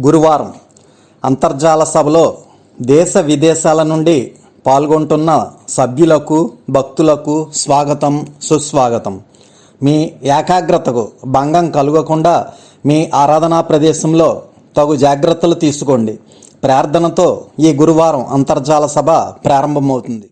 గురువారం అంతర్జాల సభలో దేశ విదేశాల నుండి పాల్గొంటున్న సభ్యులకు భక్తులకు స్వాగతం సుస్వాగతం. మీ ఏకాగ్రతకు భంగం కలుగకుండా మీ ఆరాధనా ప్రదేశంలో తగు జాగ్రత్తలు తీసుకోండి. ప్రార్థనతో ఈ గురువారం అంతర్జాల సభ ప్రారంభమవుతుంది.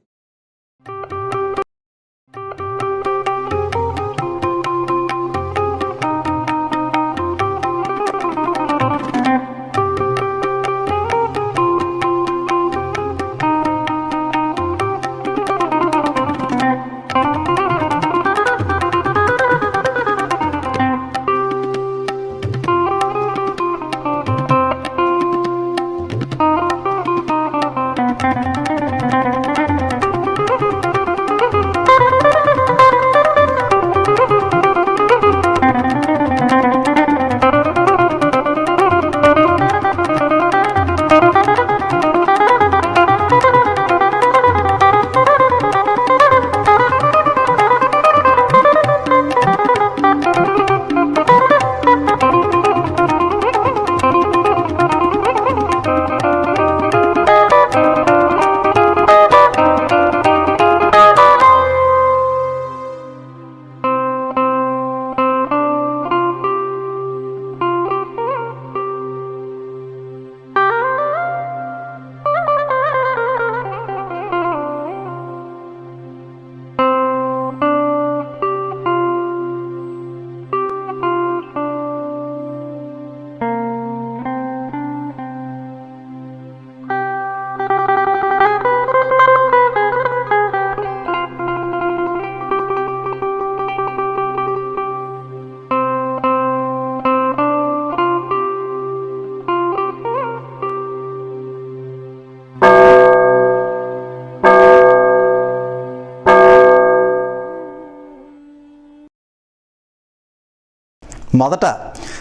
మొదట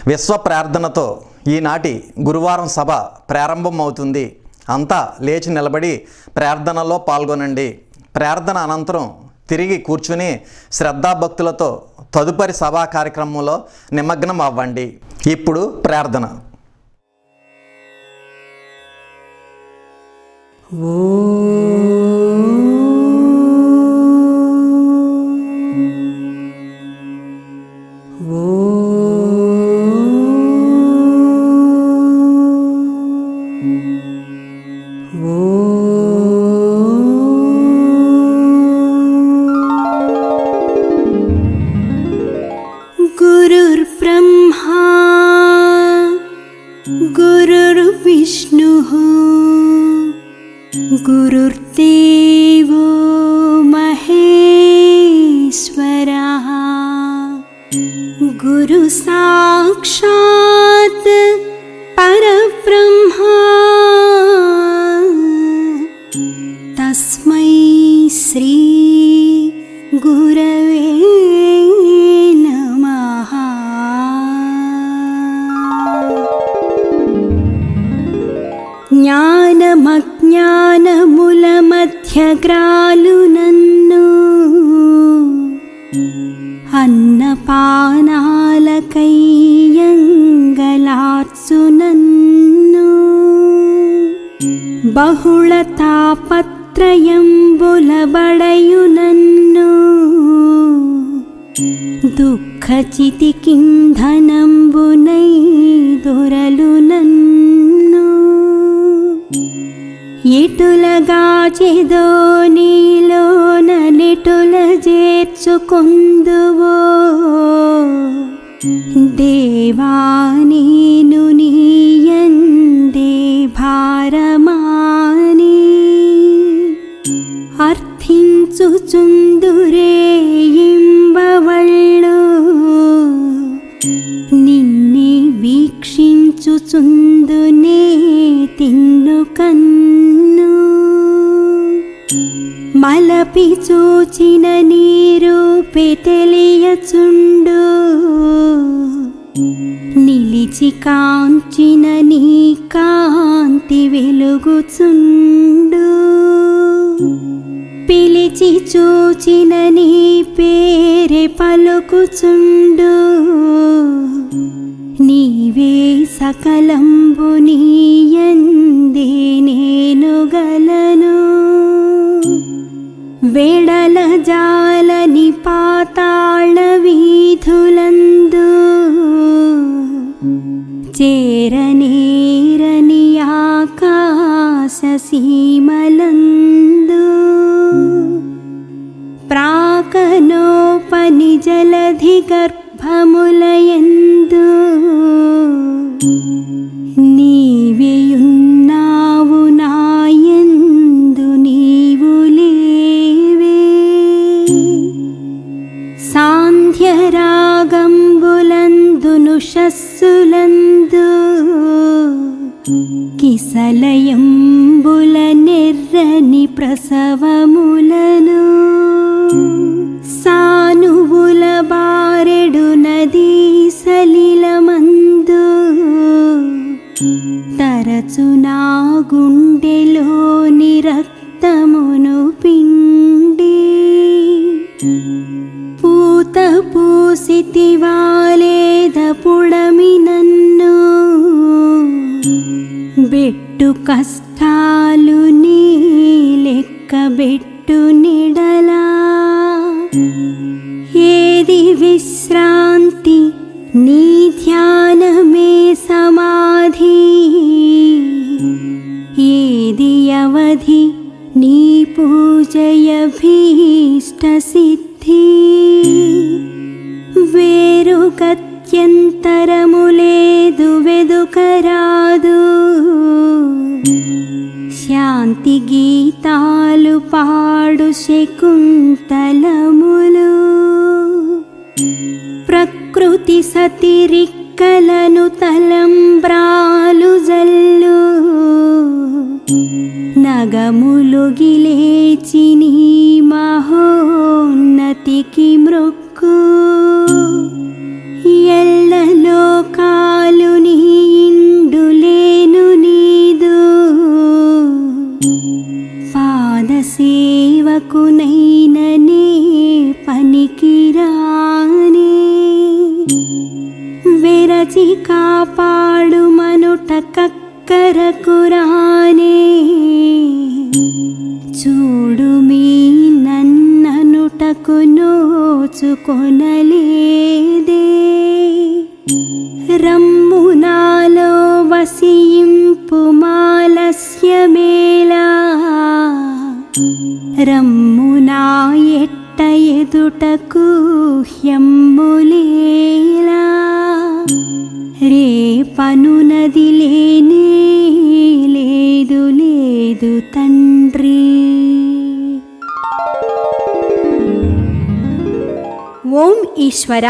విశ్వ ప్రార్థనతో ఈనాటి గురువారం సభ ప్రారంభమవుతుంది. అంతా లేచి నిలబడి ప్రార్థనలో పాల్గొనండి. ప్రార్థన అనంతరం తిరిగి కూర్చుని శ్రద్ధాభక్తులతో తదుపరి సభా కార్యక్రమంలో నిమగ్నం అవ్వండి. ఇప్పుడు ప్రార్థన. गुरुर्ब्रह्मा गुरुर्विष्णुः गुरुर्देवो महेश्वरः गुरु साक्षात् परब्रह्मा तस्मै श्री गुरवे జ్ఞానమజ్ఞానముల మధ్యగ్రాలు నన్ను అన్నపానాలకయ్యంగలార్చు నన్ను బహుళ తాపత్రయంబులబడయు నన్ను దుఃఖచితికింధనంబునై దొరలు నన్ను ఎటులగాచెదో నీలోన నెటుల చేర్చుకొందువో దేవా నేను నీయందే భారమాని అర్థించుచుందురే ఇంబవళ్ళు నిన్నే వీక్షించుచుందునే తిన్ను కన్ను మలపి చూచిన నీరూపే తెలియచుండు నిలిచి కాంచిన నీ కాంతి వెలుగుచుండు పిలిచి చూచిన నీ పేరే పలుకుచుండు నీవే సకలంబు నీయందే నేను గలను వెడల జాలని పాతాళ వీధులందు చేరనేరని ఆకాశ సీమలందు ప్రాకనోపని జలధి గర్భములయందు నీవేయున్నావు నాయందు నీవు లేవే సాంధ్యరాగంబులందును షస్సులందు కిసలయంబుల నెర్రని ప్రసవములను సానువుల బారెడు నదీ సలిలమందు తరచు నా గుండెలోని రక్తమును పిండి పూత పూసితివాలేద పుడమి నన్ను బెట్టు కష్టాలు నీ లెక్కబెట్టు నిడలా ఏది విశ్రాంతి నీ ధ్యానమే సమాధి ఏది అవధి నీ పూజయభీష్ట సిద్ధి వేరు గత్యంతరము లేదు వెదుకరాదు శాంతి గీతాలు పాడు శకుంతలములు ప్రకృతి సతిరిక్కలను తలంబ్రాలు జల్లు నగములు గిలేచి నీ మహోన్నతికి మృక్కు ఎల్లలోకాలు నీ ఇండులేను నీదు పాదసేవకునైననే పనికిరానే వెరచి కాపాడు మనుట కక్కరకురానే చూడు మీ నన్ననుటకు నోచుకొనలేదే రమ్ము నాలో వసింపు మాలస్యమేలా రమ్ము నా ఎట్ట ఎదుటకు హ్యమ్ములేలా రేపనునది లేనే లేదు లేదు తండ్రి. ఓం ఈశ్వర,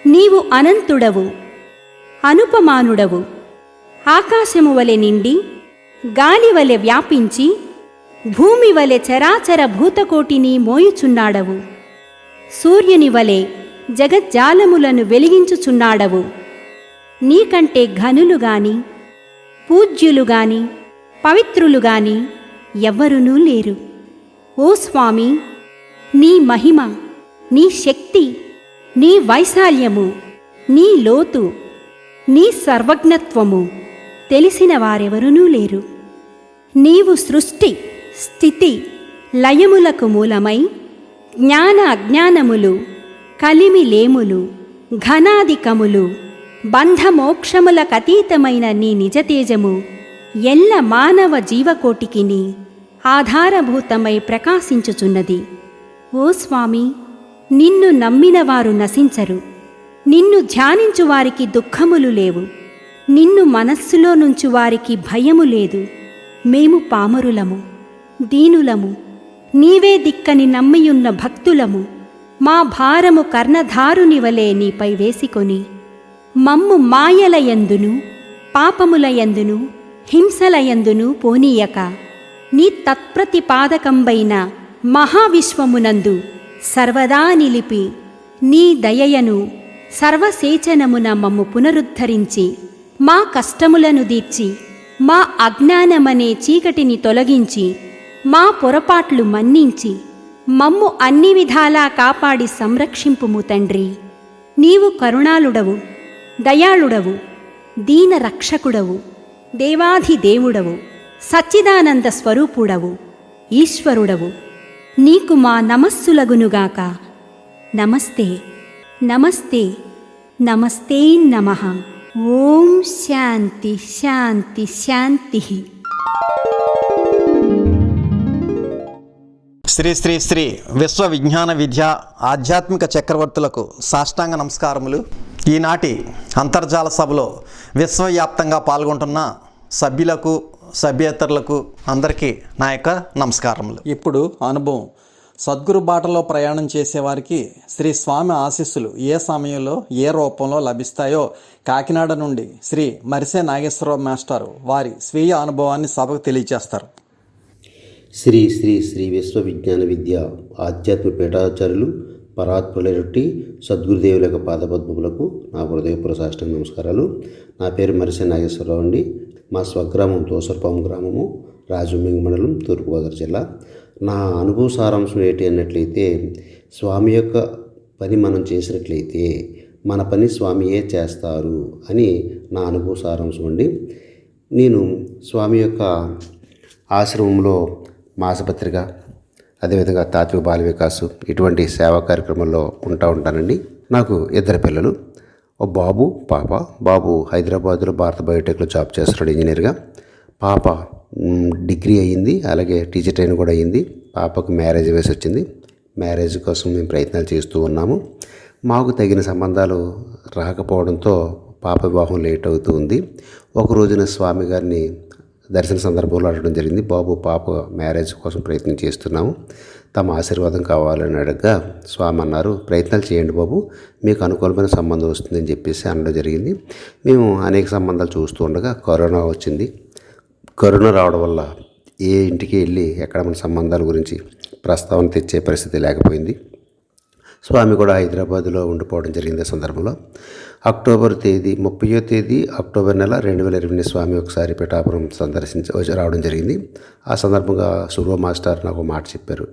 నీవు అనంతుడవు, అనుపమానుడవు. ఆకాశము వలె నిండి గాలి వలె వ్యాపించి భూమి వలె చరాచర భూతకోటిని మోయుచున్నాడవు. సూర్యుని వలె జగజ్జాలములను వెలిగించుచున్నాడవు. నీకంటే ఘనులుగాని పూజ్యులుగాని పవిత్రులుగాని ఎవ్వరునూ లేరు. ఓ స్వామి, నీ మహిమ, నీ శక్తి, నీ వైశాల్యము, నీ లోతు, నీ సర్వజ్ఞత్వము తెలిసిన వారెవరునూ లేరు. నీవు సృష్టి స్థితి లయములకు మూలమై జ్ఞాన అజ్ఞానములు కలిమిలేములు ఘనాధికములు బంధమోక్షములకతీతమైన నీ నిజతేజము ఎల్ల మానవ జీవకోటికిని ఆధారభూతమై ప్రకాశించుచున్నది. ఓ స్వామి, నిన్ను నమ్మినవారు నశించరు. నిన్ను ధ్యానించువారికి దుఃఖములు లేవు. నిన్ను మనస్సులో నుంచి వారికి భయము లేదు. మేము పామరులము, దీనులము, నీవే దిక్కని నమ్మియున్న భక్తులము. మా భారము కర్ణధారుని వలె నీపై వేసికొని మమ్ము మాయలయందును పాపములయందును హింసలయందును పోనీయక నీ తత్ప్రతిపాదకంబైన మహావిశ్వమునందు సర్వదా నిలిపి నీ దయయను సర్వసేచనమున మమ్ము పునరుద్ధరించి మా కష్టములను దీర్చి మా అజ్ఞానమనే చీకటిని తొలగించి మా పొరపాట్లు మన్నించి మమ్ము అన్ని విధాలా కాపాడి సంరక్షింపుము తండ్రి. నీవు కరుణాళుడవు, దయాళుడవు, దీన రక్షకుడవు, దేవాధిదేవుడవు, సచ్చిదానంద స్వరూపుడవు, ఈశ్వరుడవు. నీకు మా నమస్సులగునుగాక. నమస్తే నమస్తే నమస్తే నమః. ఓం శాంతి శాంతి శాంతి. శ్రీ శ్రీ శ్రీ విశ్వ విజ్ఞాన విద్య ఆధ్యాత్మిక చక్రవర్తులకు సాష్టాంగ నమస్కారములు. ఈనాటి అంతర్జాల సభలో విశ్వవ్యాప్తంగా పాల్గొంటున్న సభ్యులకు సభ్యేతరులకు అందరికీ నా యొక్క నమస్కారములు. ఇప్పుడు అనుభవం. సద్గురు బాటలో ప్రయాణం చేసేవారికి శ్రీ స్వామి ఆశీస్సులు ఏ సమయంలో ఏ రూపంలో లభిస్తాయో కాకినాడ నుండి శ్రీ మరిసే నాగేశ్వరరావు మాస్టారు వారి స్వీయ అనుభవాన్ని సభకు తెలియజేస్తారు. శ్రీ శ్రీ శ్రీ విశ్వ విజ్ఞాన విద్య ఆధ్యాత్మిక పీఠాచార్యులు పరాత్పరులైనట్టి సద్గురుదేవుల యొక్క పాదపద్మములకు నా హృదయపూర్వక సాష్టాంగ నమస్కారాలు. నా పేరు మరిసే నాగేశ్వరరావు అండి. మా స్వగ్రామం దోసరపాము గ్రామము, రాజమండ్రి మండలం, తూర్పుగోదావరి జిల్లా. నా అనుభవ సారాంశం ఏంటి అన్నట్లయితే, స్వామి యొక్క పని మనం చేసినట్లయితే మన పని స్వామియే చేస్తారు అని నా అనుభవ సారాంశం అండి. నేను స్వామి యొక్క ఆశ్రమంలో మాసపత్రిక, అదేవిధంగా తాత్విక బాల వికాసు ఇటువంటి సేవా కార్యక్రమాల్లో ఉంటానండి. నాకు 2 పిల్లలు, ఓ బాబు పాప. బాబు హైదరాబాద్లో భారత బయోటెక్లో జాబ్ చేస్తున్నాడు ఇంజనీర్గా. పాప డిగ్రీ అయ్యింది, అలాగే టీచర్ ట్రైనింగ్ కూడా అయ్యింది. పాపకు మ్యారేజ్ వయసు వచ్చింది. మ్యారేజ్ కోసం మేము ప్రయత్నాలు చేస్తూ ఉన్నాము. మాకు తగిన సంబంధాలు రాకపోవడంతో పాప వివాహం లేట్ అవుతూ ఉంది. ఒక రోజున స్వామి గారిని దర్శన సందర్భంలో అడగడం జరిగింది. బాబు పాప మ్యారేజ్ కోసం ప్రయత్నం చేస్తున్నాము, తమ ఆశీర్వాదం కావాలని అడగగా స్వామి అన్నారు, ప్రయత్నాలు చేయండి బాబు, మీకు అనుకూలమైన సంబంధం వస్తుందని చెప్పేసి అనడం జరిగింది. మేము అనేక సంబంధాలు చూస్తూ ఉండగా కరోనా వచ్చింది. కరోనా రావడం వల్ల ఏ ఇంటికి వెళ్ళి ఎక్కడ మన సంబంధాల గురించి ప్రస్తావన తెచ్చే పరిస్థితి లేకపోయింది. స్వామి కూడా హైదరాబాద్లో ఉండిపోవడం జరిగింది. ఆ సందర్భంలో అక్టోబర్ 30వ తేదీ అక్టోబర్ నెల 2020 స్వామి ఒకసారి పిఠాపురం రావడం జరిగింది. ఆ సందర్భంగా సురో మాస్టర్ నాకు మాట చెప్పారు,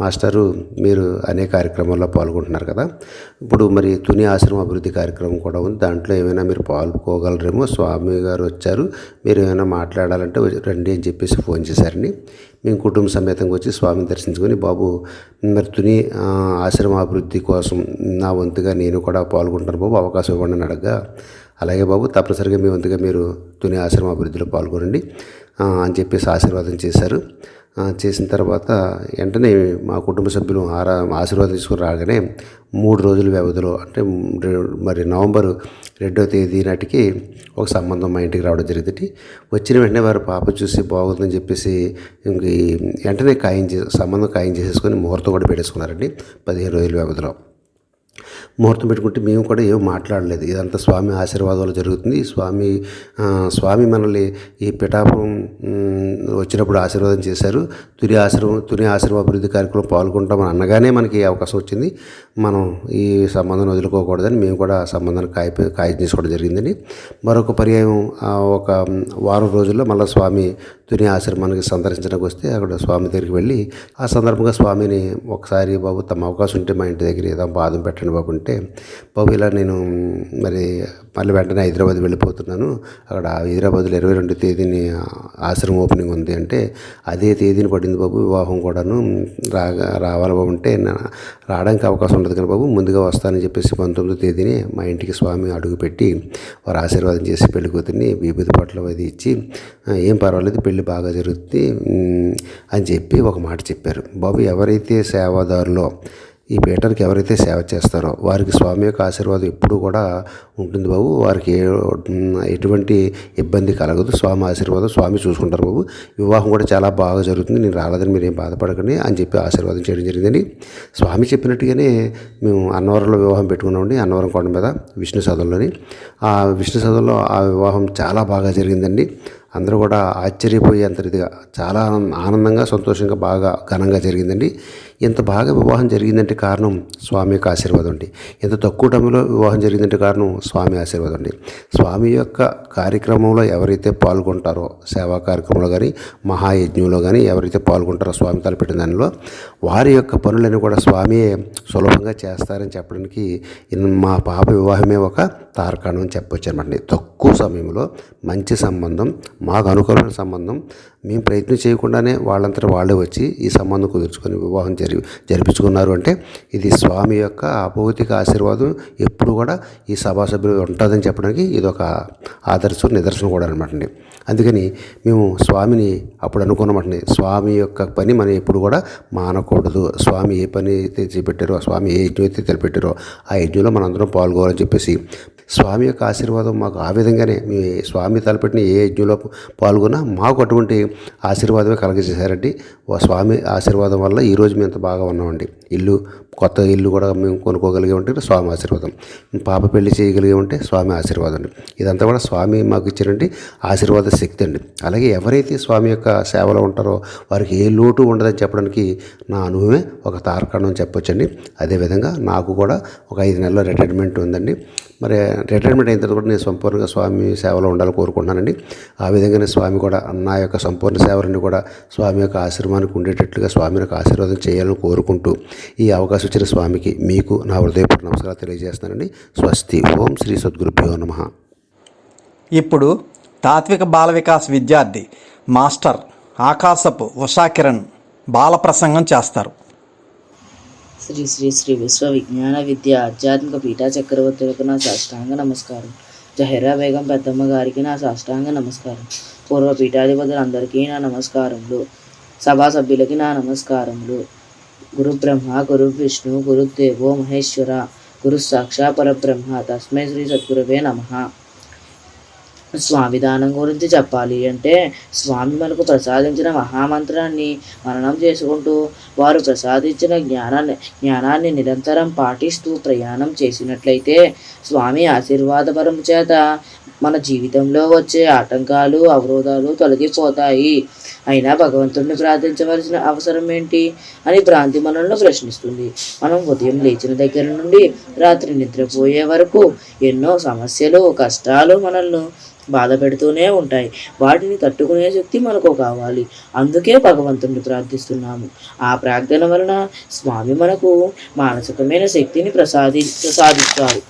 మాస్టారు మీరు అనేక కార్యక్రమాల్లో పాల్గొంటున్నారు కదా, ఇప్పుడు మరి తుని ఆశ్రమం అభివృద్ధి కార్యక్రమం కూడా ఉంది, దాంట్లో ఏమైనా మీరు పాల్గొగలరేమో, స్వామి గారు వచ్చారు, మీరు ఏమైనా మాట్లాడాలంటే రండి అని చెప్పేసి ఫోన్ చేశారండి. మేము కుటుంబ సమేతంగా వచ్చి స్వామిని దర్శించుకొని, బాబు మరి తుని ఆశ్రమ అభివృద్ధి కోసం నా వంతుగా నేను కూడా పాల్గొంటాను బాబు, అవకాశం ఇవ్వండి అని అడగగా, అలాగే బాబు తప్పనిసరిగా మీ వంతుగా మీరు తుని ఆశ్రమ అభివృద్ధిలో పాల్గొనండి అని చెప్పేసి ఆశీర్వాదం చేశారు. చేసిన తర్వాత వెంటనే మా కుటుంబ సభ్యులు ఆశీర్వాదం తీసుకుని రాగానే 3 రోజుల వ్యవధిలో, అంటే మరి నవంబర్ 2వ తేదీ నాటికి ఒక సంబంధం మా ఇంటికి రావడం జరిగింది. వచ్చిన వెంటనే వారు పాప చూసి బాగుందని చెప్పేసి ఇంక వెంటనే సంబంధం ఖాయం చేసేసుకొని ముహూర్తం కూడా పెట్టేసుకున్నారండి. 15 రోజుల వ్యవధిలో ముహూర్తం పెట్టుకుంటే మేము కూడా ఏం మాట్లాడలేదు. ఇదంతా స్వామి ఆశీర్వాదాలు జరుగుతుంది. స్వామి మనల్ని ఈ పిఠాపురం వచ్చినప్పుడు ఆశీర్వాదం చేశారు. తుని ఆశ్రమ అభివృద్ధి కార్యక్రమం పాల్గొంటామని అనగానే మనకి అవకాశం వచ్చింది. మనం ఈ సంబంధం వదులుకోకూడదని మేము కూడా ఆ సంబంధాన్ని ఖాయం చేసుకోవడం జరిగిందని. మరొక పర్యాయం ఒక వారం రోజుల్లో మళ్ళీ స్వామి తుని ఆశ్రమానికి సందర్శించడానికి వస్తే అక్కడ స్వామి దగ్గరికి వెళ్ళి ఆ సందర్భంగా స్వామిని ఒకసారి, బాబు తమ అవకాశం ఉంటే మా ఇంటి దగ్గర ఏదో బాదం పెట్టండి బాబు అంటే, బాబు ఇలా నేను మళ్ళీ వెంటనే హైదరాబాద్ వెళ్ళిపోతున్నాను, అక్కడ హైదరాబాద్లో 22వ తేదీని ఆశ్రమం ఓపెనింగ్ ఉంది అంటే, అదే తేదీని పడింది బాబు వివాహం కూడాను, రావాలి బాబు అంటే, రావడానికి అవకాశం ఉండదు కానీ బాబు ముందుగా వస్తానని చెప్పేసి 19వ తేదీని మా ఇంటికి స్వామి అడుగుపెట్టి వారు ఆశీర్వాదం చేసి పెళ్లి కూతుర్ని విభూతి పట్ల అది ఇచ్చి, ఏం పర్వాలేదు పెళ్లి బాగా జరుగుతుంది అని చెప్పి ఒక మాట చెప్పారు. బాబు ఎవరైతే సేవాదారులో ఈ పీఠానికి ఎవరైతే సేవ చేస్తారో వారికి స్వామి యొక్క ఆశీర్వాదం ఎప్పుడూ కూడా ఉంటుంది బాబు, వారికి ఎటువంటి ఇబ్బంది కలగదు, స్వామి ఆశీర్వాదం స్వామి చూసుకుంటారు బాబు, వివాహం కూడా చాలా బాగా జరుగుతుంది, నేను రాలేదని మీరు ఏం బాధపడకండి అని చెప్పి ఆశీర్వాదం చేయడం జరిగిందండి. స్వామి చెప్పినట్టుగానే మేము అన్నవరంలో వివాహం పెట్టుకున్నామండి. అన్నవరం కొండ మీద విష్ణు సదనంలోని. ఆ విష్ణు సదనంలో ఆ వివాహం చాలా బాగా జరిగిందండి. అందరూ కూడా ఆశ్చర్యపోయేంత రీతిగా చాలా ఆనందంగా, సంతోషంగా, బాగా ఘనంగా జరిగిందండి. ఇంత బాగా వివాహం జరిగిందంటే కారణం స్వామి యొక్క ఆశీర్వాదం అండి. ఇంత తక్కువ టైంలో వివాహం జరిగిందంటే కారణం స్వామి ఆశీర్వాదం అండి. స్వామి యొక్క కార్యక్రమంలో ఎవరైతే పాల్గొంటారో, సేవా కార్యక్రమంలో కానీ, మహాయజ్ఞంలో కానీ ఎవరైతే పాల్గొంటారో స్వామి తలపెట్టిన దానిలో, వారి యొక్క పనులన్నీ కూడా స్వామియే సులభంగా చేస్తారని చెప్పడానికి మా పాప వివాహమే ఒక తార్కాణం అని చెప్పొచ్చు అనమాట. తక్కువ సమయంలో మంచి సంబంధం, మాకు అనుకూలమైన సంబంధం, మేము ప్రయత్నం చేయకుండానే వాళ్ళంతా వాళ్ళే వచ్చి ఈ సంబంధం కుదుర్చుకొని వివాహం జరిపించుకున్నారు అంటే ఇది స్వామి యొక్క అభౌతిక ఆశీర్వాదం ఎప్పుడు కూడా ఈ సభా సభ్యులు ఉంటుందని చెప్పడానికి ఇది ఒక ఆదర్శం, నిదర్శనం కూడా అనమాట అండి. అందుకని మేము స్వామిని అప్పుడు అనుకున్నామండి, స్వామి యొక్క పని మనం ఎప్పుడు కూడా మానకూడదు. స్వామి ఏ పని అయితే చేపెట్టారో, స్వామి ఏ యజ్ఞం అయితే తలపెట్టారో ఆ యజ్ఞంలో మనందరం పాల్గొవాలని చెప్పేసి స్వామి యొక్క ఆశీర్వాదం మాకు ఆ విధంగానే మీ స్వామి తలపెట్టిన ఏ యజ్ఞంలో పాల్గొన్నా మాకు అటువంటి ఆశీర్వాదమే కలగజేశారండి. స్వామి ఆశీర్వాదం వల్ల ఈరోజు మేము ఇంత బాగా ఉన్నామండి. కొత్త ఇల్లు కూడా మేము కొనుక్కోగలిగే ఉంటే స్వామి ఆశీర్వాదం, పాప పెళ్లి చేయగలిగే ఉంటే స్వామి ఆశీర్వాదం అండి. ఇదంతా కూడా స్వామి మాకు ఇచ్చినటువంటి ఆశీర్వాద శక్తి అండి. అలాగే ఎవరైతే స్వామి యొక్క సేవలో ఉంటారో వారికి ఏ లోటు ఉండదని చెప్పడానికి నా అనుభవమే ఒక తార్కాణం అని చెప్పొచ్చండి. అదేవిధంగా నాకు కూడా ఒక 5 నెలల రిటైర్మెంట్ ఉందండి. మరి రిటైర్మెంట్ అయిన తర్వాత కూడా నేను సంపూర్ణంగా స్వామి సేవలో ఉండాలని కోరుకుంటున్నానండి. ఆ విధంగానే స్వామి కూడా నా యొక్క సంపూర్ణ సేవలన్నీ కూడా స్వామి యొక్క ఆశ్రమానికి ఉండేటట్లుగా స్వామి యొక్క ఆశీర్వాదం చేయాలని కోరుకుంటూ ఈ అవకాశం ఇచ్చిన స్వామికి మీకు నా హృదయపూర్వక నమస్కారాలు తెలియజేస్తున్నానండి. స్వస్తి. ఓం శ్రీ సద్గురుభ్యో నమః. ఇప్పుడు తాత్విక బాల వికాస్ విద్యార్థి మాస్టర్ ఆకాశపు ఉషాకిరణ్ బాల ప్రసంగం చేస్తారు. శ్రీ శ్రీ శ్రీ విశ్వ విజ్ఞాన విద్య ఆధ్యాత్మిక పీఠా చక్రవర్తులకు నా సాష్టాంగ నమస్కారం. జహీరా బేగం పెద్దమ్మ గారికి నా సాష్టాంగ నమస్కారం. పూర్వ పీఠాధిపతులందరికీ నా నమస్కారములు. సభా సభ్యులకి నా నమస్కారములు. గురు బ్రహ్మ, గురు విష్ణు, గురుదేవో మహేశ్వర, గురు సాక్షా పరబ్రహ్మ, తస్మై శ్రీ సద్గురువే నమః. స్వామి దానం గురించి చెప్పాలి అంటే, స్వామి మనకు ప్రసాదించిన మహామంత్రాన్ని మననం చేసుకుంటూ వారు ప్రసాదించిన జ్ఞానాన్ని నిరంతరం పాటిస్తూ ప్రయాణం చేసినట్లయితే స్వామి ఆశీర్వాదపరం చేత మన జీవితంలో వచ్చే ఆటంకాలు, అవరోధాలు తొలగిపోతాయి. అయినా భగవంతుడిని ప్రార్థించవలసిన అవసరం ఏంటి అని భ్రాంతి మనల్ని ప్రశ్నిస్తుంది. మనం ఉదయం లేచిన దగ్గర నుండి రాత్రి నిద్రపోయే వరకు ఎన్నో సమస్యలు, కష్టాలు మనల్ని బాధ పెడుతూనే ఉంటాయి. వాటిని తట్టుకునే శక్తి మనకు కావాలి. అందుకే భగవంతుడిని ప్రార్థిస్తున్నాము. ఆ ప్రార్థన వలన స్వామి మనకు మానసికమైన శక్తిని ప్రసాదిస్తారు.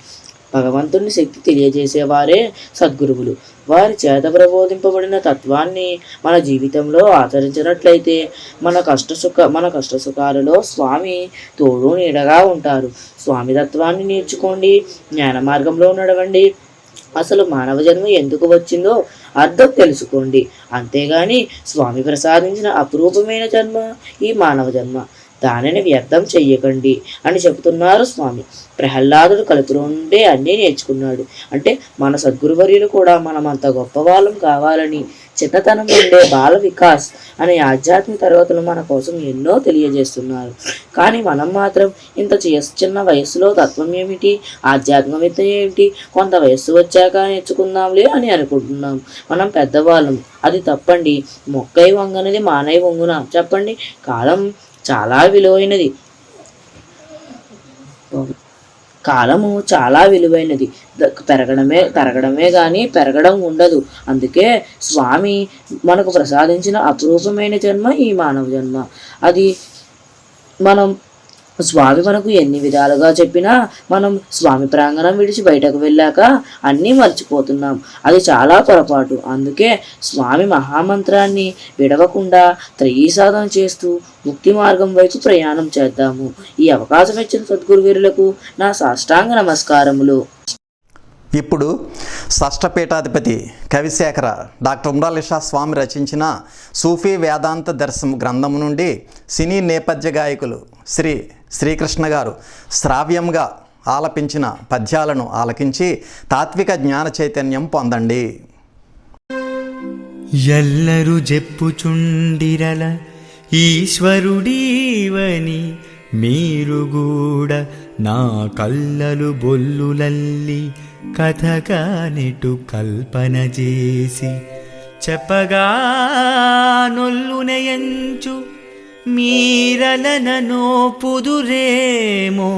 భగవంతుని శక్తి తెలియజేసేవారే సద్గురువులు. వారి చేత ప్రబోధింపబడిన తత్వాన్ని మన జీవితంలో ఆచరించినట్లయితే మన కష్ట సుఖాలలో స్వామి తోడు నీడగా ఉంటారు. స్వామి తత్వాన్ని నేర్చుకోండి, జ్ఞాన మార్గంలో నడవండి. అసలు మానవ జన్మ ఎందుకు వచ్చిందో అర్థం తెలుసుకోండి. అంతేగాని స్వామి ప్రసాదించిన అపురూపమైన జన్మ ఈ మానవ జన్మ, దానిని వ్యర్థం చెయ్యకండి అని చెబుతున్నారు స్వామి. ప్రహ్లాదుడు కలుపులో నుండే అన్నీ నేర్చుకున్నాడు. అంటే మన సద్గురువర్యులు కూడా మనమంత గొప్ప వాళ్ళం కావాలని చిన్నతనం నుండే బాల వికాస్ అనే ఆధ్యాత్మిక తరగతులు మన కోసం ఎన్నో తెలియజేస్తున్నారు. కానీ మనం మాత్రం ఇంత చిన్న వయస్సులో తత్వం ఏమిటి, ఆధ్యాత్మికత ఏమిటి, కొంత వయస్సు వచ్చాక నేర్చుకుందాంలే అని అనుకుంటున్నాం. మనం పెద్దవాళ్ళం, అది తప్పండి. మొక్కై వంగనది మానై వంగున చెప్పండి. కాలం చాలా విలువైనది. కాలము చాలా విలువైనది. తరగడమే కానీ పెరగడం ఉండదు. అందుకే స్వామి మనకు ప్రసాదించిన అపురూపమైన జన్మ ఈ మానవ జన్మ. అది స్వామి మనకు ఎన్ని విధాలుగా చెప్పినా మనం స్వామి ప్రాంగణం విడిచి బయటకు వెళ్ళాక అన్నీ మర్చిపోతున్నాం. అది చాలా పొరపాటు. అందుకే స్వామి మహామంత్రాన్ని విడవకుండా త్రయీ సాధన చేస్తూ ముక్తి మార్గం వైపు ప్రయాణం చేద్దాము. ఈ అవకాశం ఇచ్చిన సద్గురువీరులకు నా సాష్టాంగ నమస్కారములు. ఇప్పుడు షష్ఠపీఠాధిపతి కవిశేఖర డాక్టర్ ఉమ్రాలిషా స్వామి రచించిన సూఫీ వేదాంత దర్శనం గ్రంథము నుండి సినీ నేపథ్య గాయకులు శ్రీకృష్ణ గారు శ్రావ్యంగా ఆలపించిన పద్యాలను ఆలకించి తాత్విక జ్ఞాన చైతన్యం పొందండి. ఎల్లరు జెప్పుచుండిరల ఈశ్వరుడీవని మీరు కూడా నా కళ్ళలు బొల్లులల్లి కథగా నెటు కల్పన చేసి చెప్పగా నొల్లునయంచు మీరలననోపుదురేమో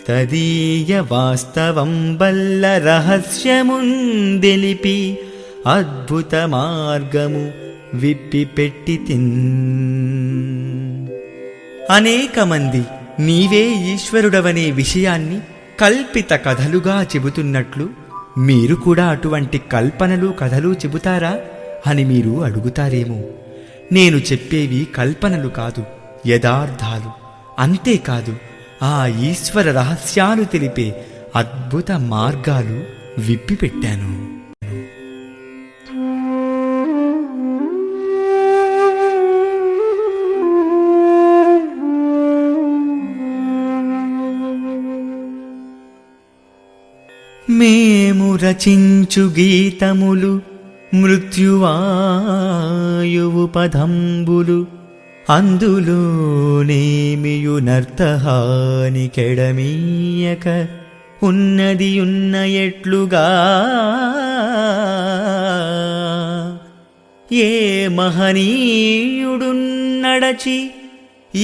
తదీయ వాస్తవం వల్ల రహస్యముందెలిపి అద్భుత మార్గము విప్పిపెట్టితిన్. అనేక మంది నీవే ఈశ్వరుడవనే విషయాన్ని కల్పిత కథలుగా చెబుతున్నట్లు మీరు కూడా అటువంటి కల్పనలు కథలు చెబుతారా అని మీరు అడుగుతారేమో. నేను చెప్పేవి కల్పనలు కాదు, యథార్థాలు. అంతేకాదు, ఆ ఈశ్వర రహస్యాలు తెలిపే అద్భుత మార్గాలు విప్పిపెట్టాను. మేము రచించు గీతములు మృత్యువాయువు పదంబులు అందులోనేమియునర్థహాని కెడమీయక ఉన్నది ఉన్న ఎట్లుగా ఏ మహనీయుడున్నడచి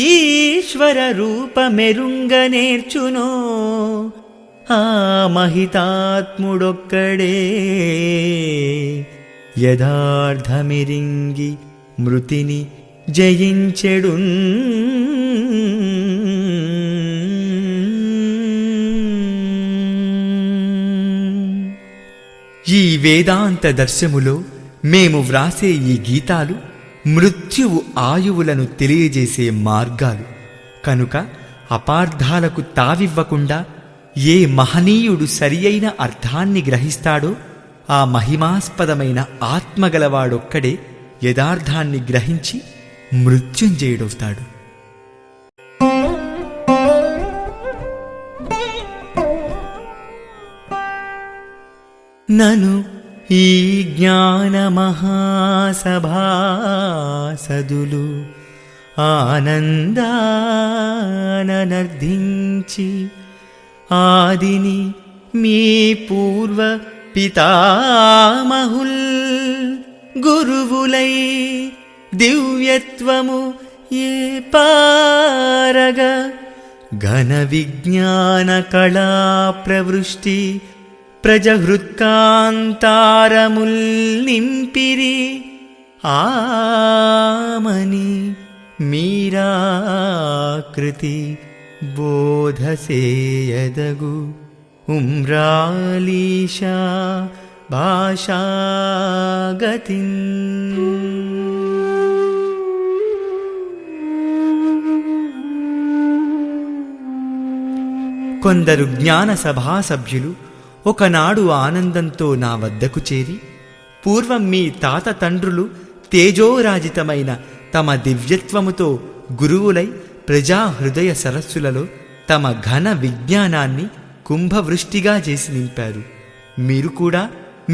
ఈశ్వర రూపమెరుంగ నేర్చునో ఆ మహితాత్ముడొక్కడే యథార్థమిరింగి మృతిని జయించెడు. ఈ వేదాంత దర్శములో మేము వ్రాసే ఈ గీతాలు మృత్యువు ఆయువులను తెలియజేసే మార్గాలు కనుక అపార్థాలకు తావివ్వకుండా ఏ మహనీయుడు సరియైన అర్థాన్ని గ్రహిస్తాడో ఆ మహిమాస్పదమైన ఆత్మగలవాడొక్కడే యథార్థాన్ని గ్రహించి మృత్యుంజయుడవుతాడు. నను ఈ జ్ఞాన మహాసభాసదులు ఆనందాననర్ధించి ఆదిని మీ పూర్వ పితామహుల్ గురువులై దివ్యత్వము ఏ పారగ ఘన విజ్ఞాన కళా ప్రవృష్టి ప్రజహృత్కాంతారముల్ నింపిరి ఆమని మీరాకృతి బోధసేయదగు ఉమ్రాలీషా భాషాగతిన్. కొందరు జ్ఞాన సభా సభ్యులు ఒకనాడు ఆనందంతో నా వద్దకు చేరి, పూర్వం మీ తాత తండ్రులు తేజోరాజితమైన తమ దివ్యత్వముతో గురువులై ప్రజా హృదయ సరస్సులలో తమ ఘన విజ్ఞానాన్ని కుంభవృష్టిగా చేసి నింపారు. మీరు కూడా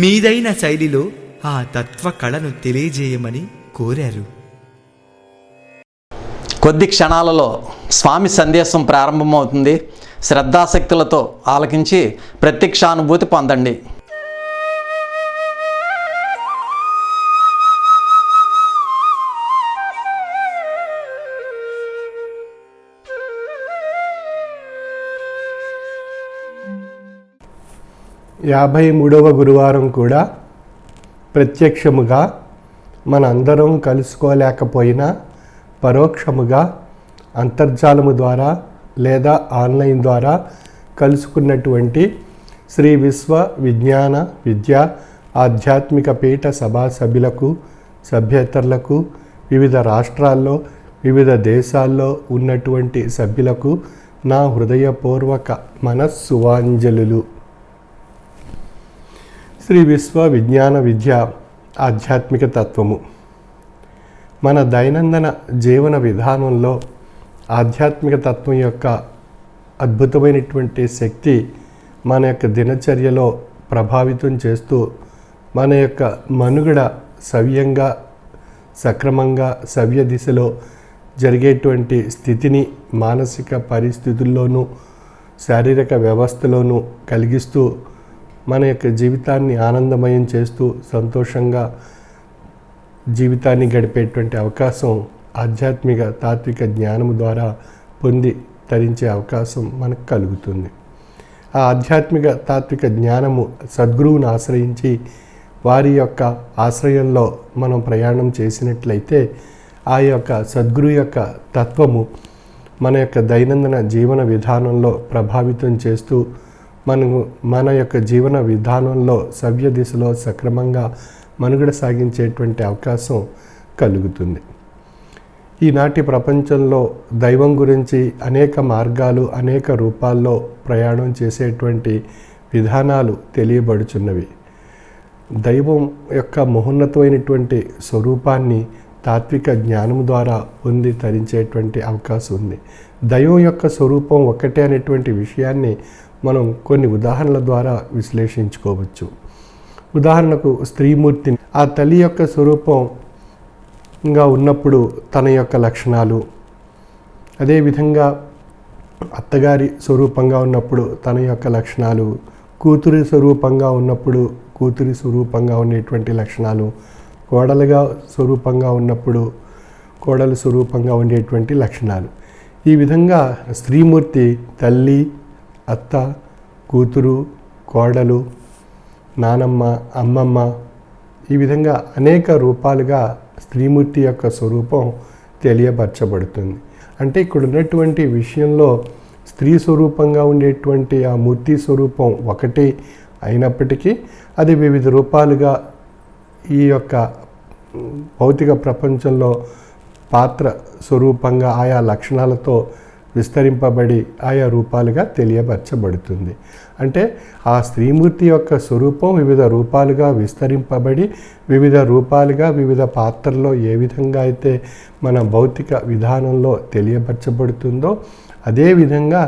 మీదైన శైలిలో ఆ తత్వ కళను తెలియజేయమని కోరారు. కొద్ది క్షణాలలో స్వామి సందేశం ప్రారంభమవుతుంది. శ్రద్ధాశక్తులతో ఆలకించి ప్రత్యక్షానుభూతి పొందండి. యాభై మూడవ గురువారం కూడా ప్రత్యక్షముగా మనందరం కలుసుకోలేకపోయినా పరోక్షముగా అంతర్జాలము ద్వారా లేదా ఆన్లైన్ ద్వారా కలుసుకున్నటువంటి శ్రీ విశ్వ విజ్ఞాన విద్యా ఆధ్యాత్మిక పీఠ సభా సభ్యులకు సభ్యేతరులకు వివిధ రాష్ట్రాల్లో వివిధ దేశాల్లో ఉన్నటువంటి సభ్యులకు నా హృదయపూర్వక మనస్సువాంజలులు. శ్రీ విశ్వ విజ్ఞాన విద్య ఆధ్యాత్మిక తత్వము మన దైనందిన జీవన విధానంలో ఆధ్యాత్మిక తత్వం యొక్క అద్భుతమైనటువంటి శక్తి మన యొక్క దినచర్యలో ప్రభావితం చేస్తూ మన యొక్క మనుగడ సవ్యంగా సక్రమంగా సవ్య దిశలో జరిగేటువంటి స్థితిని మానసిక పరిస్థితుల్లోనూ శారీరక వ్యవస్థలోనూ కలిగిస్తూ మన యొక్క జీవితాన్ని ఆనందమయం చేస్తూ సంతోషంగా జీవితాన్ని గడిపేటువంటి అవకాశం ఆధ్యాత్మిక తాత్విక జ్ఞానము ద్వారా పొంది తరించే అవకాశం మనకు కలుగుతుంది. ఆ ఆధ్యాత్మిక తాత్విక జ్ఞానము సద్గురువును ఆశ్రయించి వారి యొక్క ఆశ్రయంలో మనం ప్రయాణం చేసినట్లయితే ఆ యొక్క సద్గురు యొక్క తత్వము మన యొక్క దైనందిన జీవన విధానంలో ప్రభావితం చేస్తూ మన యొక్క జీవన విధానంలో సవ్య దిశలో సక్రమంగా మనుగడ సాగించేటువంటి అవకాశం కలుగుతుంది. ఈనాటి ప్రపంచంలో దైవం గురించి అనేక మార్గాలు అనేక రూపాల్లో ప్రయాణం చేసేటువంటి విధానాలు తెలియబడుచున్నవి. దైవం యొక్క మహోన్నతమైనటువంటి స్వరూపాన్ని తాత్విక జ్ఞానం ద్వారా పొంది తరించేటువంటి అవకాశం ఉంది. దైవం యొక్క స్వరూపం ఒక్కటే అనేటువంటి విషయాన్ని మనం కొన్ని ఉదాహరణల ద్వారా విశ్లేషించుకోవచ్చు. ఉదాహరణకు స్త్రీమూర్తిని, ఆ తల్లి యొక్క స్వరూపంగా ఉన్నప్పుడు తన యొక్క లక్షణాలు, అదేవిధంగా అత్తగారి స్వరూపంగా ఉన్నప్పుడు తన యొక్క లక్షణాలు, కూతురి స్వరూపంగా ఉన్నప్పుడు కూతురి స్వరూపంగా ఉండేటువంటి లక్షణాలు, కోడలుగా స్వరూపంగా ఉన్నప్పుడు కోడలు స్వరూపంగా ఉండేటువంటి లక్షణాలు. ఈ విధంగా స్త్రీమూర్తి తల్లి, అత్త, కూతురు, కోడలు, నానమ్మ, అమ్మమ్మ, ఈ విధంగా అనేక రూపాలుగా స్త్రీమూర్తి యొక్క స్వరూపం తెలియపరచబడుతుంది. అంటే ఇక్కడ ఉన్నటువంటి విషయంలో స్త్రీ స్వరూపంగా ఉండేటువంటి ఆ మూర్తి స్వరూపం ఒకటి అయినప్పటికీ అది వివిధ రూపాలుగా ఈ యొక్క భౌతిక ప్రపంచంలో పాత్ర స్వరూపంగా ఆయా లక్షణాలతో విస్తరింపబడి ఆయా రూపాలుగా తెలియపరచబడుతుంది. అంటే ఆ స్త్రీమూర్తి యొక్క స్వరూపం వివిధ రూపాలుగా విస్తరింపబడి వివిధ రూపాలుగా వివిధ పాత్రల్లో ఏ విధంగా అయితే మన భౌతిక విధానంలో తెలియపరచబడుతుందో అదేవిధంగా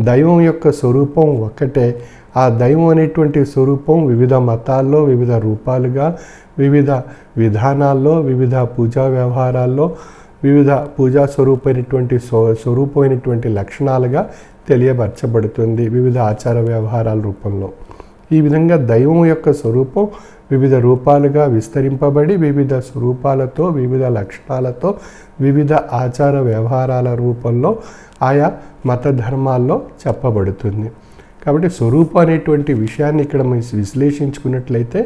దైవం యొక్క స్వరూపం ఒక్కటే. ఆ దైవం అనేటువంటి స్వరూపం వివిధ మతాల్లో వివిధ రూపాలుగా వివిధ విధానాల్లో వివిధ పూజా వ్యవహారాల్లో వివిధ పూజా స్వరూపమైనటువంటి లక్షణాలుగా తెలియపరచబడుతుంది వివిధ ఆచార వ్యవహారాల రూపంలో. ఈ విధంగా దైవం యొక్క స్వరూపం వివిధ రూపాలుగా విస్తరింపబడి వివిధ స్వరూపాలతో వివిధ లక్షణాలతో వివిధ ఆచార వ్యవహారాల రూపంలో ఆయా మత ధర్మాల్లో చెప్పబడుతుంది. కాబట్టి స్వరూపం అనేటువంటి విషయాన్ని ఇక్కడ మనం విశ్లేషించుకున్నట్లయితే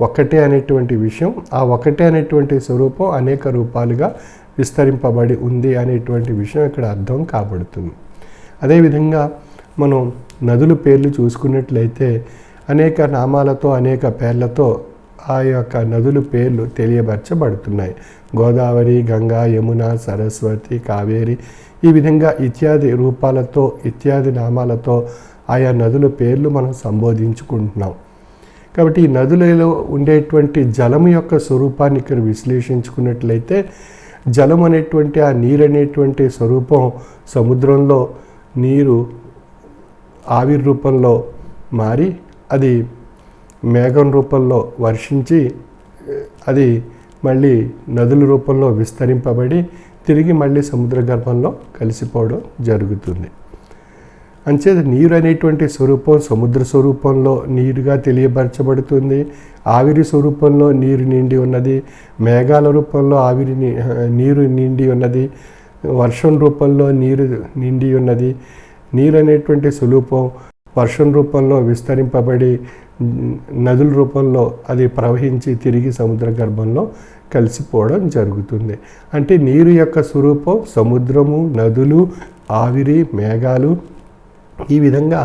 ఒకటే అనేటువంటి విషయం, ఆ ఒకటే అనేటువంటి స్వరూపం అనేక రూపాలుగా విస్తరింపబడి ఉంది అనేటువంటి విషయం ఇక్కడ అర్థం కాబడుతుంది. అదేవిధంగా మనం నదుల పేర్లు చూసుకున్నట్లయితే అనేక నామాలతో అనేక పేర్లతో ఆ యొక్క నదుల పేర్లు తెలియపరచబడుతున్నాయి. గోదావరి, గంగా, యమున, సరస్వతి, కావేరి, ఈ విధంగా ఇత్యాది రూపాలతో ఇత్యాది నామాలతో ఆయా నదుల పేర్లు మనం సంబోధించుకుంటున్నాం. కాబట్టి ఈ నదులలో ఉండేటువంటి జలము యొక్క స్వరూపాన్ని ఇక్కడ విశ్లేషించుకున్నట్లయితే జలం అనేటువంటి ఆ నీరు అనేటువంటి స్వరూపం సముద్రంలో నీరు ఆవిరి రూపంలో మారి అది మేఘం రూపంలో వర్షించి అది మళ్ళీ నదుల రూపంలో విస్తరింపబడి తిరిగి మళ్ళీ సముద్ర గర్భంలో కలిసిపోవడం జరుగుతుంది. అంచేత నీరు అనేటువంటి స్వరూపం సముద్ర స్వరూపంలో నీరుగా తెలియపరచబడుతుంది. ఆవిరి స్వరూపంలో నీరు నిండి ఉన్నది, మేఘాల రూపంలో నీరు నిండి ఉన్నది, వర్షం రూపంలో నీరు నిండి ఉన్నది. నీరు అనేటువంటి స్వరూపం వర్షం రూపంలో విస్తరింపబడి నదుల రూపంలో అది ప్రవహించి తిరిగి సముద్ర గర్భంలో కలిసిపోవడం జరుగుతుంది. అంటే నీరు యొక్క స్వరూపం సముద్రము, నదులు, ఆవిరి, మేఘాలు, ఈ విధంగా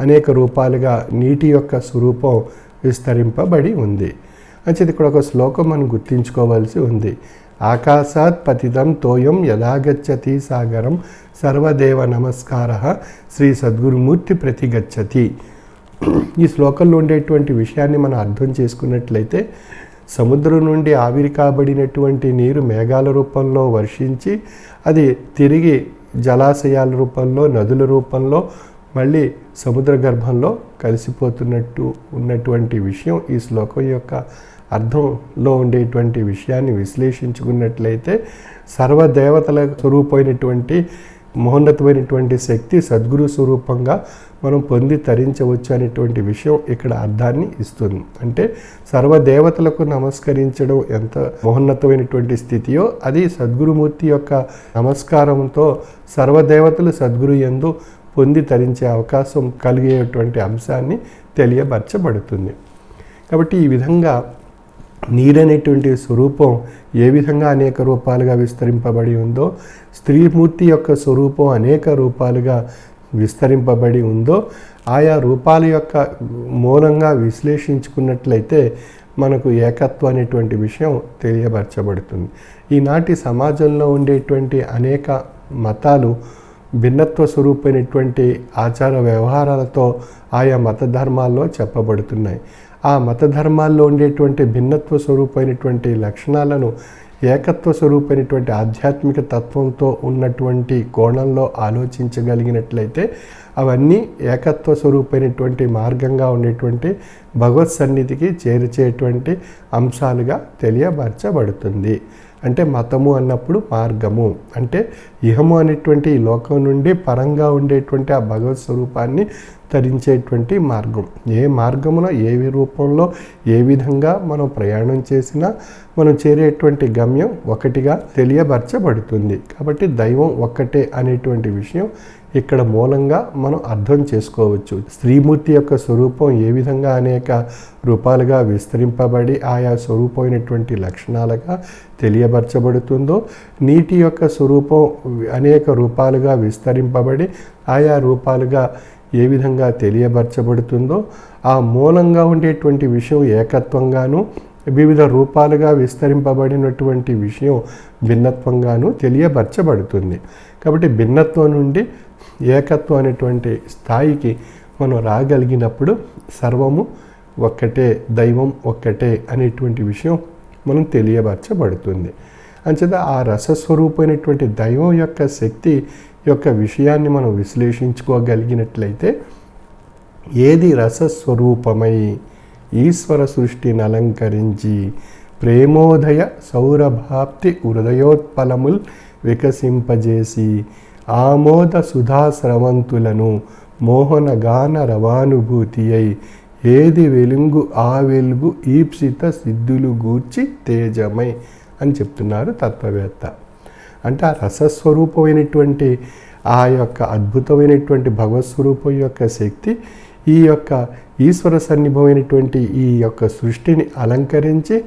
అనేక రూపాలుగా నీటి యొక్క స్వరూపం విస్తరింపబడి ఉంది. అంచేది ఇక్కడ ఒక శ్లోకం మనం గుర్తించుకోవాల్సి ఉంది. ఆకాశాత్ పతితం తోయం యథాగచ్చతి సాగరం సర్వదేవ నమస్కార శ్రీ సద్గురుమూర్తి ప్రతిగచ్చతి. ఈ శ్లోకంలో ఉండేటువంటి విషయాన్ని మనం అర్థం చేసుకున్నట్లయితే సముద్రం నుండి ఆవిరి కాబడినటువంటి నీరు మేఘాల రూపంలో వర్షించి అది తిరిగి జలాశయాల రూపంలో నదుల రూపంలో మళ్ళీ సముద్ర గర్భంలో కలిసిపోతున్నట్టు ఉన్నటువంటి విషయం ఈ శ్లోకం యొక్క అర్థంలో ఉండేటువంటి విషయాన్ని విశ్లేషించుకున్నట్లయితే సర్వదేవతల స్వరూపమైనటువంటి మహోన్నతమైనటువంటి శక్తి సద్గురు స్వరూపంగా మనం పొంది తరించవచ్చు అనేటువంటి విషయం ఇక్కడ అర్థాన్ని ఇస్తుంది. అంటే సర్వదేవతలకు నమస్కరించడం ఎంత మహోన్నతమైనటువంటి స్థితియో అది సద్గురుమూర్తి యొక్క నమస్కారంతో సర్వదేవతలు సద్గురు యందు పొంది తరించే అవకాశం కలిగేటువంటి అంశాన్ని తెలియపరచబడుతుంది. కాబట్టి ఈ విధంగా నీరనేటువంటి స్వరూపం ఏ విధంగా అనేక రూపాలుగా విస్తరింపబడి ఉందో, స్త్రీమూర్తి యొక్క స్వరూపం అనేక రూపాలుగా విస్తరింపబడి ఉందో, ఆయా రూపాల యొక్క మూలంగా విశ్లేషించుకున్నట్లయితే మనకు ఏకత్వం అనేటువంటి విషయం తెలియపరచబడుతుంది. ఈనాటి సమాజంలో ఉండేటువంటి అనేక మతాలు భిన్నత్వ స్వరూపమైనటువంటి ఆచార వ్యవహారాలతో ఆయా మత ధర్మాల్లో చెప్పబడుతున్నాయి. ఆ మత ధర్మాల్లో ఉండేటువంటి భిన్నత్వ స్వరూపమైనటువంటి లక్షణాలను ఏకత్వ స్వరూపమైనటువంటి ఆధ్యాత్మిక తత్వంతో ఉన్నటువంటి కోణంలో ఆలోచించగలిగినట్లయితే అవన్నీ ఏకత్వ స్వరూపమైనటువంటి మార్గంగా ఉండేటువంటి భగవత్ సన్నిధికి చేర్చేటువంటి అంశాలుగా తెలియపరచబడుతుంది. అంటే మతము అన్నప్పుడు మార్గము అంటే ఇహము అనేటువంటి ఈ లోకం నుండి పరంగా ఉండేటువంటి ఆ భగవత్ స్వరూపాన్ని తరించేటువంటి మార్గం. ఏ మార్గమున ఏ రూపంలో ఏ విధంగా మనం ప్రయాణం చేసినా మనం చేరేటువంటి గమ్యం ఒకటిగా తెలియపరచబడుతుంది. కాబట్టి దైవం ఒక్కటే అనేటువంటి విషయం ఇక్కడ మూలంగా మనం అర్థం చేసుకోవచ్చు. స్త్రీమూర్తి యొక్క స్వరూపం ఏ విధంగా అనేక రూపాలుగా విస్తరింపబడి ఆయా స్వరూపమైనటువంటి లక్షణాలుగా తెలియపరచబడుతుందో, నీటి యొక్క స్వరూపం అనేక రూపాలుగా విస్తరింపబడి ఆయా రూపాలుగా ఏ విధంగా తెలియపరచబడుతుందో, ఆ మూలంగా ఉండేటువంటి విషయం ఏకత్వంగాను వివిధ రూపాలుగా విస్తరింపబడినటువంటి విషయం భిన్నత్వంగాను తెలియపరచబడుతుంది. కాబట్టి భిన్నత్వం నుండి ఏకత్వం అనేటువంటి స్థాయికి మనం రాగలిగినప్పుడు సర్వము ఒక్కటే, దైవం ఒక్కటే అనేటువంటి విషయం మనం తెలియపరచబడుతుంది. అంచేత ఆ రసస్వరూపమైనటువంటి దైవం యొక్క శక్తి యొక్క విషయాన్ని మనం విశ్లేషించుకోగలిగినట్లయితే ఏది రసస్వరూపమై ఈశ్వర సృష్టిని అలంకరించి ప్రేమోదయ సౌరభాప్తి హృదయోత్పలముల్ వికసింపజేసి ఆమోద సుధాస్రవంతులను మోహనగాన రవానుభూతి అయి ఏది వెలుగు ఆ వెలుగు ఈప్సిత సిద్ధులు గూర్చి తేజమై అని చెప్తున్నారు తత్వవేత్త. అంటే ఆ రసస్వరూపమైనటువంటి ఆ యొక్క అద్భుతమైనటువంటి భగవత్స్వరూపం యొక్క శక్తి ఈ యొక్క ఈశ్వర సన్నిభమైనటువంటి ఈ యొక్క సృష్టిని అలంకరించి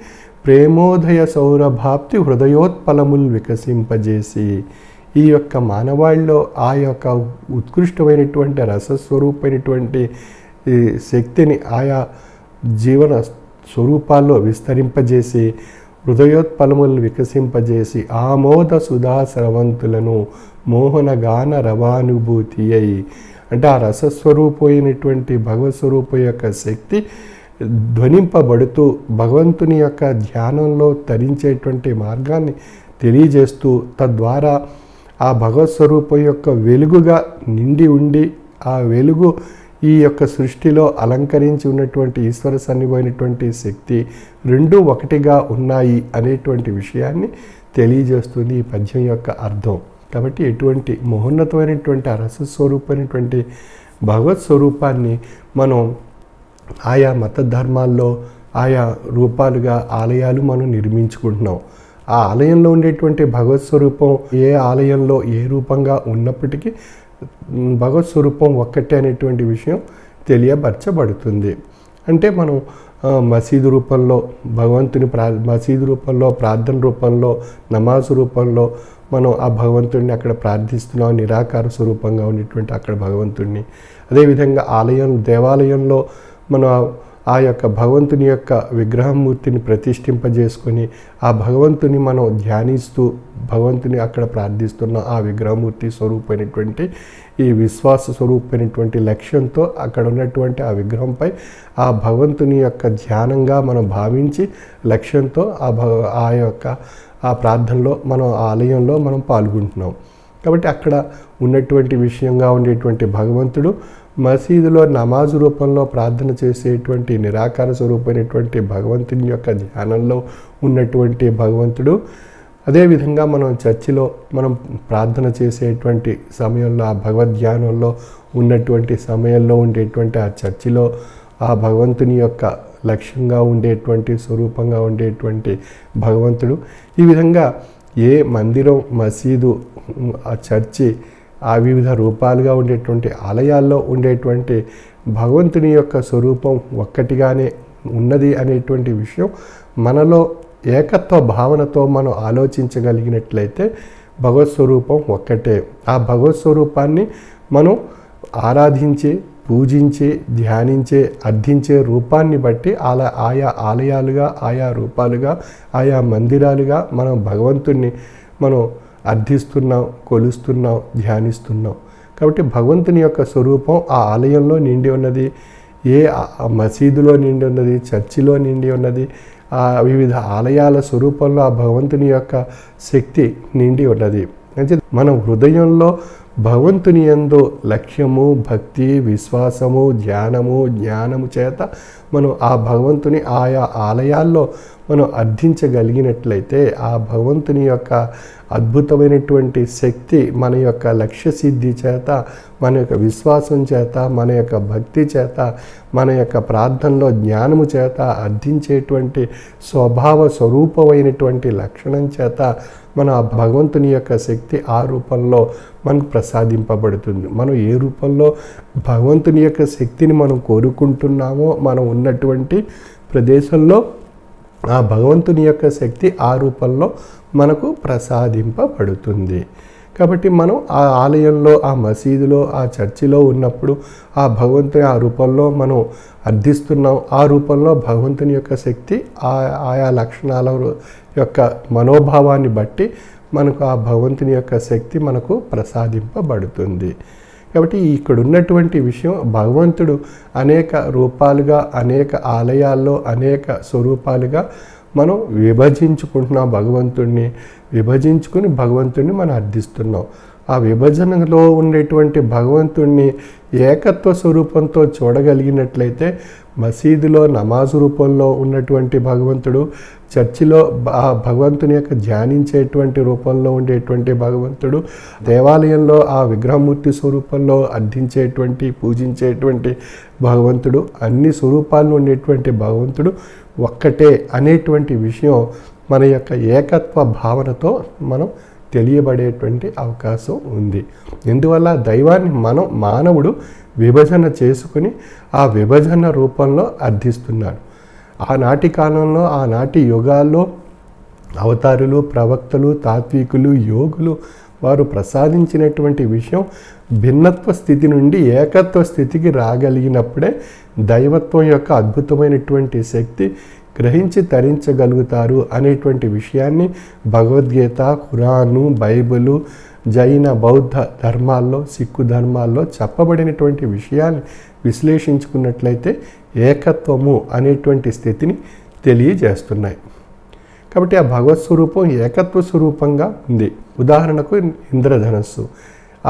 ప్రేమోదయ సౌరభాప్తి హృదయోత్పలములు వికసింపజేసి ఈ యొక్క మానవాళ్ళలో ఆ యొక్క ఉత్కృష్టమైనటువంటి రసస్వరూపమైనటువంటి ఈ శక్తిని ఆయా జీవన స్వరూపాల్లో విస్తరింపజేసి హృదయోత్పలములు వికసింపజేసి ఆమోద సుధాస్రవంతులను మోహనగాన రవానుభూతి అయి అంటే ఆ రసస్వరూపమైనటువంటి భగవత్ స్వరూపం యొక్క శక్తి ధ్వనింపబడుతూ భగవంతుని యొక్క ధ్యానంలో తరించేటువంటి మార్గాన్ని తెలియజేస్తూ తద్వారా ఆ భగవత్ స్వరూపం యొక్క వెలుగుగా నిండి ఉండి ఆ వెలుగు ఈ యొక్క సృష్టిలో అలంకరించి ఉన్నటువంటి ఈశ్వర సన్నిభమైనటువంటి శక్తి రెండూ ఒకటిగా ఉన్నాయి అనేటువంటి విషయాన్ని తెలియజేస్తుంది ఈ పద్యం యొక్క అర్థం. కాబట్టి ఎటువంటి మహోన్నతమైనటువంటి ఆ రసస్వరూపమైనటువంటి భగవత్ స్వరూపాన్ని మనం ఆయా మత ధర్మాల్లో ఆయా రూపాలుగా ఆలయాలు మనం నిర్మించుకుంటున్నాం. ఆ ఆలయంలో ఉండేటువంటి భగవత్ స్వరూపం ఏ ఆలయంలో ఏ రూపంగా ఉన్నప్పటికీ భగవత్ స్వరూపం ఒక్కటే అనేటువంటి విషయం తెలియపరచబడుతుంది. అంటే మనం మసీదు రూపంలో భగవంతుని మసీదు రూపంలో ప్రార్థన రూపంలో నమాజ్ రూపంలో మనం ఆ భగవంతుడిని అక్కడ ప్రార్థిస్తున్నాం, నిరాకార స్వరూపంగా ఉండేటువంటి అక్కడ భగవంతుడిని. అదేవిధంగా దేవాలయంలో మనం ఆ యొక్క భగవంతుని యొక్క విగ్రహమూర్తిని ప్రతిష్ఠింపజేసుకొని ఆ భగవంతుని మనం ధ్యానిస్తూ భగవంతుని అక్కడ ప్రార్థిస్తున్న ఆ విగ్రహమూర్తి స్వరూపమైనటువంటి ఈ విశ్వాస స్వరూపమైనటువంటి లక్ష్యంతో అక్కడ ఉన్నటువంటి ఆ విగ్రహంపై ఆ భగవంతుని యొక్క ధ్యానంగా మనం భావించి లక్ష్యంతో ఆ యొక్క ఆ ప్రార్థనలో మనం ఆలయంలో మనం పాల్గొంటున్నాం. కాబట్టి అక్కడ ఉన్నటువంటి విషయంగా ఉండేటువంటి భగవంతుడు మసీదులో నమాజు రూపంలో ప్రార్థన చేసేటువంటి నిరాకార స్వరూపమైనటువంటి భగవంతుని యొక్క ధ్యానంలో ఉన్నటువంటి భగవంతుడు అదేవిధంగా మనం చర్చిలో మనం ప్రార్థన చేసేటువంటి సమయంలో, ఆ భగవద్ధ్యానంలో ఉన్నటువంటి సమయంలో ఉండేటువంటి ఆ చర్చిలో ఆ భగవంతుని యొక్క లక్ష్యంగా ఉండేటువంటి, స్వరూపంగా ఉండేటువంటి భగవంతుడు. ఈ విధంగా ఏ మందిరం, మసీదు, ఆ చర్చి, ఆ వివిధ రూపాలుగా ఉండేటువంటి ఆలయాల్లో ఉండేటువంటి భగవంతుని యొక్క స్వరూపం ఒక్కటిగానే ఉన్నది అనేటువంటి విషయం మనలో ఏకత్వ భావనతో మనం ఆలోచించగలిగినట్లయితే భగవత్ స్వరూపం ఒక్కటే. ఆ భగవత్ స్వరూపాన్ని మనం ఆరాధించి, పూజించి, ధ్యానించే, అర్థించే రూపాన్ని బట్టి ఆయా ఆలయాలుగా, ఆయా రూపాలుగా, ఆయా మందిరాలుగా మనం భగవంతుణ్ణి మనం అర్థిస్తున్నాం, కొలుస్తున్నాం, ధ్యానిస్తున్నాం. కాబట్టి భగవంతుని యొక్క స్వరూపం ఆ ఆలయంలో నిండి ఉన్నది, ఏ మసీదులో నిండి ఉన్నది, చర్చిలో నిండి ఉన్నది. ఆ వివిధ ఆలయాల స్వరూపంలో ఆ భగవంతుని యొక్క శక్తి నిండి ఉన్నది. అంటే మన హృదయంలో భగవంతుని యందు లక్ష్యము, భక్తి, విశ్వాసము, ధ్యానము, జ్ఞానము చేత మనం ఆ భగవంతుని ఆయా ఆలయాల్లో మనం అర్థించగలిగినట్లయితే ఆ భగవంతుని యొక్క అద్భుతమైనటువంటి శక్తి మన యొక్క లక్ష్య సిద్ధి చేత, మన యొక్క విశ్వాసం చేత, మన యొక్క భక్తి చేత, మన యొక్క ప్రార్థనలో జ్ఞానము చేత అర్థించేటువంటి స్వభావ స్వరూపమైనటువంటి లక్షణం చేత మన ఆ భగవంతుని యొక్క శక్తి ఆ రూపంలో మనకు ప్రసాదింపబడుతుంది. మనం ఏ రూపంలో భగవంతుని యొక్క శక్తిని మనం కోరుకుంటున్నామో మనం ఉన్నటువంటి ప్రదేశంలో ఆ భగవంతుని యొక్క శక్తి ఆ రూపంలో మనకు ప్రసాదింపబడుతుంది. కాబట్టి మనం ఆ ఆలయంలో, ఆ మసీదులో, ఆ చర్చిలో ఉన్నప్పుడు ఆ భగవంతుని ఆ రూపంలో మనం అర్థిస్తున్నాం. ఆ రూపంలో భగవంతుని యొక్క శక్తి ఆయా లక్షణాల యొక్క మనోభావాన్ని బట్టి మనకు ఆ భగవంతుని యొక్క శక్తి మనకు ప్రసాదింపబడుతుంది. కాబట్టి ఇక్కడ ఉన్నటువంటి విషయం, భగవంతుడు అనేక రూపాలుగా, అనేక ఆలయాల్లో, అనేక స్వరూపాలుగా మనం విభజించుకుంటున్నాం. భగవంతుణ్ణి విభజించుకుని భగవంతుణ్ణి మనం అర్థిస్తున్నాం. ఆ విభజనలో ఉండేటువంటి భగవంతుణ్ణి ఏకత్వ స్వరూపంతో చూడగలిగినట్లయితే మసీదులో నమాజు రూపంలో ఉన్నటువంటి భగవంతుడు, చర్చిలో ఆ భగవంతుని యొక్క ధ్యానించేటువంటి రూపంలో ఉండేటువంటి భగవంతుడు, దేవాలయంలో ఆ విగ్రహమూర్తి స్వరూపంలో అర్థించేటువంటి, పూజించేటువంటి భగవంతుడు, అన్ని స్వరూపాల్లో ఉండేటువంటి భగవంతుడు ఒక్కటే అనేటువంటి విషయం మన యొక్క ఏకత్వ భావనతో మనం తెలియబడేటువంటి అవకాశం ఉంది. ఎందువల్ల దైవాన్ని మానవుడు విభజన చేసుకుని ఆ విభజన రూపంలో అర్థిస్తున్నాడు. ఆనాటి కాలంలో, ఆనాటి యుగాల్లో అవతారులు, ప్రవక్తలు, తాత్వికులు, యోగులు వారు ప్రసాదించినటువంటి విషయం భిన్నత్వ స్థితి నుండి ఏకత్వ స్థితికి రాగలిగినప్పుడే దైవత్వం యొక్క అద్భుతమైనటువంటి శక్తి గ్రహించి తరించగలుగుతారు అనేటువంటి విషయాన్ని భగవద్గీత, ఖురాను, బైబిలు, జైన, బౌద్ధ ధర్మాల్లో, సిక్కు ధర్మాల్లో చెప్పబడినటువంటి విషయాన్ని విశ్లేషించుకున్నట్లయితే ఏకత్వము అనేటువంటి స్థితిని తెలియజేస్తున్నాయి. కాబట్టి ఆ భగవత్ స్వరూపం ఏకత్వ స్వరూపంగా ఉంది. ఉదాహరణకు ఇంద్రధనస్సు,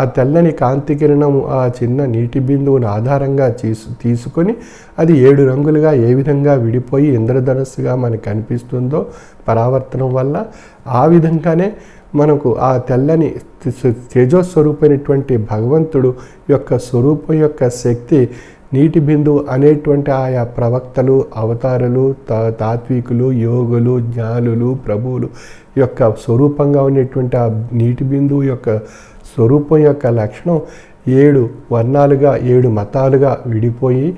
ఆ తెల్లని కాంతి కిరణం ఆ చిన్న నీటి బిందువును ఆధారంగా తీసుకొని అది 7 రంగులుగా ఏ విధంగా విడిపోయి ఇంద్రధనస్సుగా మనకు కనిపిస్తుందో పరావర్తనం వల్ల, ఆ విధంగానే మనకు ఆ తెల్లని తేజోస్వరూపమైనటువంటి భగవంతుడు యొక్క స్వరూపం యొక్క శక్తి నీటి బిందువు అనేటువంటి ఆయా ప్రవక్తలు, అవతారులు, తాత్వికులు, యోగులు, జ్ఞానులు, ప్రభువులు యొక్క స్వరూపంగా ఉండేటువంటి ఆ నీటి బిందువు యొక్క స్వరూపం యొక్క లక్షణం 7 వర్ణాలుగా, 7 మతాలుగా విడిపోయి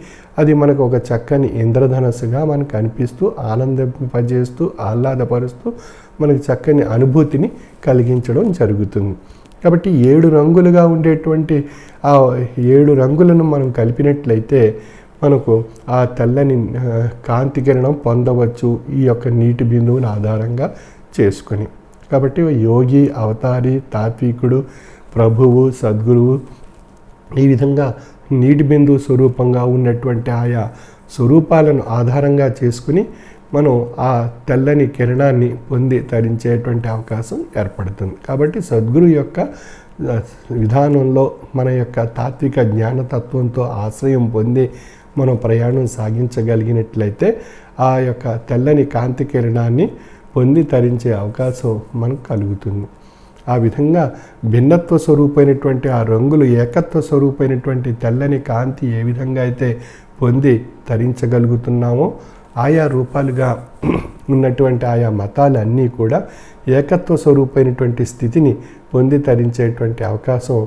అది మనకు ఒక చక్కని ఇంద్రధనస్సుగా మనకు కనిపిస్తూ, ఆనందింపజేస్తూ, ఆహ్లాదపరుస్తూ మనకు చక్కని అనుభూతిని కలిగించడం జరుగుతుంది. కాబట్టి 7 రంగులుగా ఉండేటువంటి ఆ 7 రంగులను మనం కలిపినట్లయితే మనకు ఆ తెల్లని కాంతి కిరణం పొందవచ్చు ఈ యొక్క నీటి బిందువుని ఆధారంగా చేసుకొని. కాబట్టి యోగి, అవతారి, తాత్వికుడు, ప్రభువు, సద్గురువు ఈ విధంగా నీటి బిందువు స్వరూపంగా ఉన్నటువంటి ఆయా స్వరూపాలను ఆధారంగా చేసుకుని మనం ఆ తెల్లని కిరణాన్ని పొంది తరించేటువంటి అవకాశం ఏర్పడుతుంది. కాబట్టి సద్గురు యొక్క విధానంలో మన యొక్క తాత్విక జ్ఞానతత్వంతో ఆశ్రయం పొంది మనం ప్రయాణం సాగించగలిగినట్లయితే ఆ యొక్క తెల్లని కాంతి కిరణాన్ని పొంది తరించే అవకాశం మనకు కలుగుతుంది. ఆ విధంగా భిన్నత్వ స్వరూపమైనటువంటి ఆ రంగులు ఏకత్వ స్వరూపమైనటువంటి తెల్లని కాంతి ఏ విధంగా అయితే పొంది తరించగలుగుతున్నామో ఆయా రూపాలుగా ఉన్నటువంటి ఆయా మతాలన్నీ కూడా ఏకత్వ స్వరూపమైనటువంటి స్థితిని పొంది తరించేటువంటి అవకాశం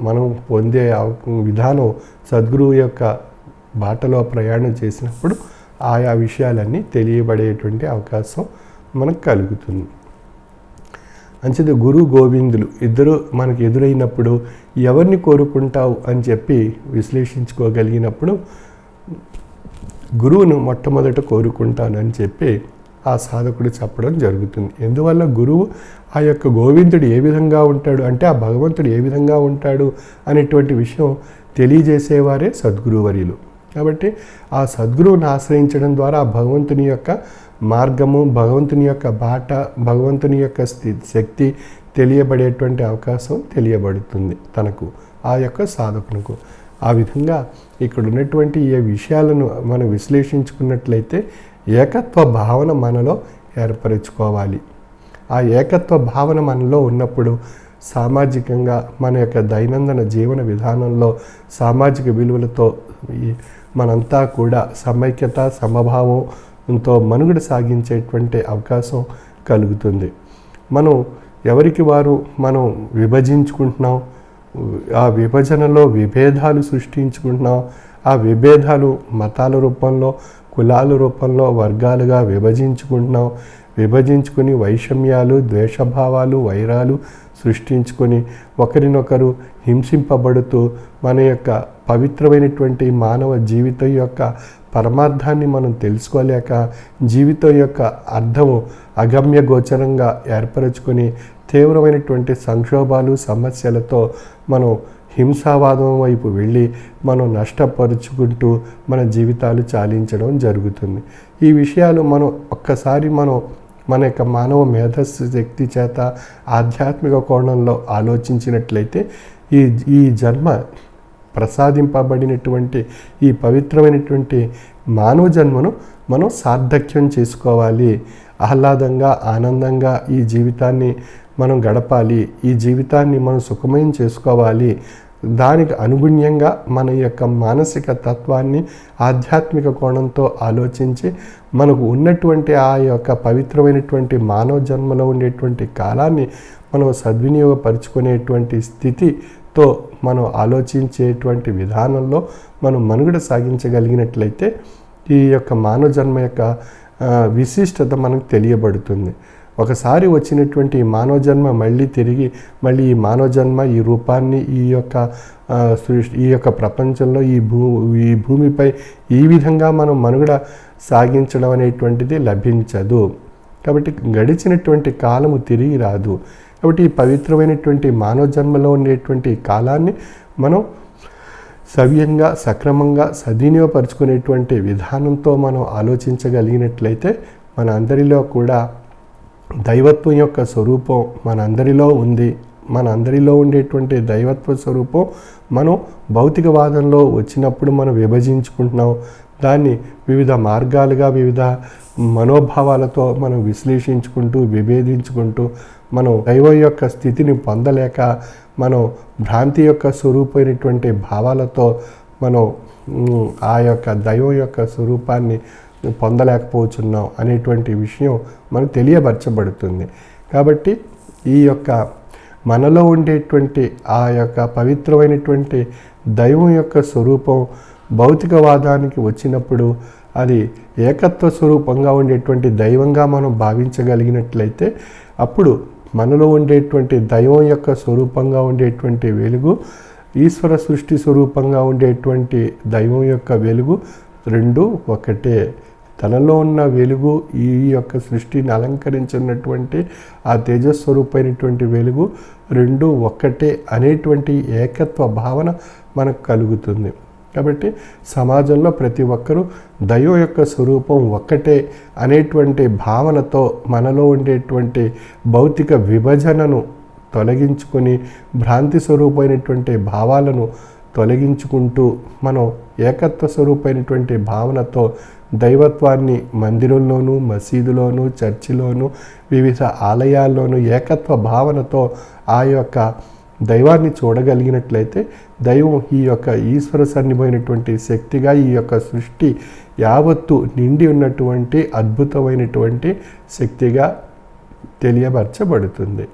మనం పొందే విధానం సద్గురువు యొక్క బాటలో ప్రయాణం చేసినప్పుడు ఆయా విషయాలన్నీ తెలియబడేటువంటి అవకాశం మనకు కలుగుతుంది. అంచేత గురు గోవిందులు ఇద్దరు మనకు ఎదురైనప్పుడు ఎవరిని కోరుకుంటావు అని చెప్పి విశ్లేషించుకోగలిగినప్పుడు గురువును మొట్టమొదట కోరుకుంటానని చెప్పి ఆ సాధకుడు చెప్పడం జరుగుతుంది. ఎందువల్ల గురువు ఆ యొక్క గోవిందుడు ఏ విధంగా ఉంటాడు అంటే ఆ భగవంతుడు ఏ విధంగా ఉంటాడు అనేటువంటి విషయం తెలియజేసేవారే సద్గురువర్యులు. కాబట్టి ఆ సద్గురువుని ఆశ్రయించడం ద్వారా ఆ భగవంతుని యొక్క మార్గము, భగవంతుని యొక్క బాట, భగవంతుని యొక్క శక్తి తెలియబడేటువంటి అవకాశం తెలియబడుతుంది తనకు, ఆ యొక్క సాధకునకు. ఆ విధంగా ఇక్కడ ఉన్నటువంటి ఈ విషయాలను మనం విశ్లేషించుకున్నట్లయితే ఏకత్వ భావన మనలో ఏర్పరచుకోవాలి. ఆ ఏకత్వ భావన మనలో ఉన్నప్పుడు సామాజికంగా మన యొక్క దైనందిన జీవన విధానంలో సామాజిక విలువలతో మనంతా కూడా సమైక్యత సమభావంతో మనుగడ సాగించేటువంటి అవకాశం కలుగుతుంది. మనం ఎవరికి వారు మనం విభజించుకుంటున్నాం, ఆ విభజనలో విభేదాలు సృష్టించుకుంటున్నాం. ఆ విభేదాలు మతాల రూపంలో, కులాల రూపంలో వర్గాలుగా విభజించుకుంటున్నాం. విభజించుకుని వైషమ్యాలు, ద్వేషభావాలు, వైరాలు సృష్టించుకొని ఒకరినొకరు హింసింపబడుతూ మన యొక్క పవిత్రమైనటువంటి మానవ జీవితం యొక్క పరమార్థాన్ని మనం తెలుసుకోలేక జీవితం యొక్క అర్థము అగమ్య గోచరంగా ఏర్పరచుకొని తీవ్రమైనటువంటి సంక్షోభాలు, సమస్యలతో మనం హింసావాదం వైపు వెళ్ళి మనం నష్టపరుచుకుంటూ మన జీవితాలు చాలించడం జరుగుతుంది. ఈ విషయాలు మనం ఒక్కసారి మన యొక్క మానవ మేధస్సు శక్తి చేత ఆధ్యాత్మిక కోణంలో ఆలోచించినట్లయితే ఈ జన్మ ప్రసాదింపబడినటువంటి ఈ పవిత్రమైనటువంటి మానవ జన్మను మనం సార్థక్యం చేసుకోవాలి. ఆహ్లాదంగా, ఆనందంగా ఈ జీవితాన్ని మనం గడపాలి. ఈ జీవితాన్ని మనం సుఖమయం చేసుకోవాలి. దానికి అనుగుణ్యంగా మన యొక్క మానసిక తత్వాన్ని ఆధ్యాత్మిక కోణంతో ఆలోచించి మనకు ఉన్నటువంటి ఆ యొక్క పవిత్రమైనటువంటి మానవ జన్మలో ఉండేటువంటి కాలాన్ని మనం సద్వినియోగపరుచుకునేటువంటి స్థితితో మనం ఆలోచించేటువంటి విధానంలో మనం మనుగడ సాగించగలిగినట్లయితే ఈ యొక్క మానవ జన్మ యొక్క విశిష్టత మనకు తెలియబడుతుంది. ఒకసారి వచ్చినటువంటి ఈ మానవ జన్మ మళ్ళీ ఈ మానవ జన్మ ఈ రూపాన్ని ఈ యొక్క ప్రపంచంలో ఈ భూమిపై ఈ విధంగా మనం మనుగడ సాగించడం అనేటువంటిది లభించదు. కాబట్టి గడిచినటువంటి కాలము తిరిగి రాదు. కాబట్టి ఈ పవిత్రమైనటువంటి మానవ జన్మలో ఉండేటువంటి కాలాన్ని మనం సవ్యంగా, సక్రమంగా సద్వినియోగపరుచుకునేటువంటి విధానంతో మనం ఆలోచించగలిగినట్లయితే మన అందరిలో కూడా దైవత్వం యొక్క స్వరూపం మనందరిలో ఉంది. మన అందరిలో ఉండేటువంటి దైవత్వ స్వరూపం మనం భౌతికవాదంలో వచ్చినప్పుడు మనం విభజించుకుంటున్నాం. దాన్ని వివిధ మార్గాలుగా, వివిధ మనోభావాలతో మనం విశ్లేషించుకుంటూ, విభేదించుకుంటూ మనం దైవం యొక్క స్థితిని పొందలేక మనం భ్రాంతి యొక్క స్వరూపమైనటువంటి భావాలతో మనం ఆ యొక్క దైవం యొక్క స్వరూపాన్ని పొందలేకపోతున్నాం అనేటువంటి విషయం మనకు తెలియపరచబడుతుంది. కాబట్టి ఈ యొక్క మనలో ఉండేటువంటి ఆ యొక్క పవిత్రమైనటువంటి దైవం యొక్క స్వరూపం భౌతికవాదానికి వచ్చినప్పుడు అది ఏకత్వ స్వరూపంగా ఉండేటువంటి దైవంగా మనం భావించగలిగినట్లయితే అప్పుడు మనలో ఉండేటువంటి దైవం యొక్క స్వరూపంగా ఉండేటువంటి వెలుగు, ఈశ్వర సృష్టి స్వరూపంగా ఉండేటువంటి దైవం యొక్క వెలుగు రెండు ఒకటే. తనలో ఉన్న వెలుగు, ఈ యొక్క సృష్టిని అలంకరించినటువంటి ఆ తేజస్వరూపమైనటువంటి వెలుగు రెండు ఒక్కటే అనేటువంటి ఏకత్వ భావన మనకు కలుగుతుంది. కాబట్టి సమాజంలో ప్రతి ఒక్కరూ దైవం యొక్క స్వరూపం ఒక్కటే అనేటువంటి భావనతో మనలో ఉండేటువంటి భౌతిక విభజనను తొలగించుకొని భ్రాంతి స్వరూపమైనటువంటి భావాలను తొలగించుకుంటూ మనం ఏకత్వ స్వరూపమైనటువంటి భావనతో దైవత్వాన్ని మందిరంలోనూ, మసీదులోనూ, చర్చిలోనూ, వివిధ ఆలయాల్లోనూ ఏకత్వ భావనతో ఆ యొక్క దైవాన్ని చూడగలిగినట్లయితే దైవం ఈ యొక్క ఈశ్వర సన్నిభమైనటువంటి శక్తిగా ఈ యొక్క సృష్టి యావత్తు నిండి ఉన్నటువంటి అద్భుతమైనటువంటి శక్తిగా తెలియపరచబడుతుంది.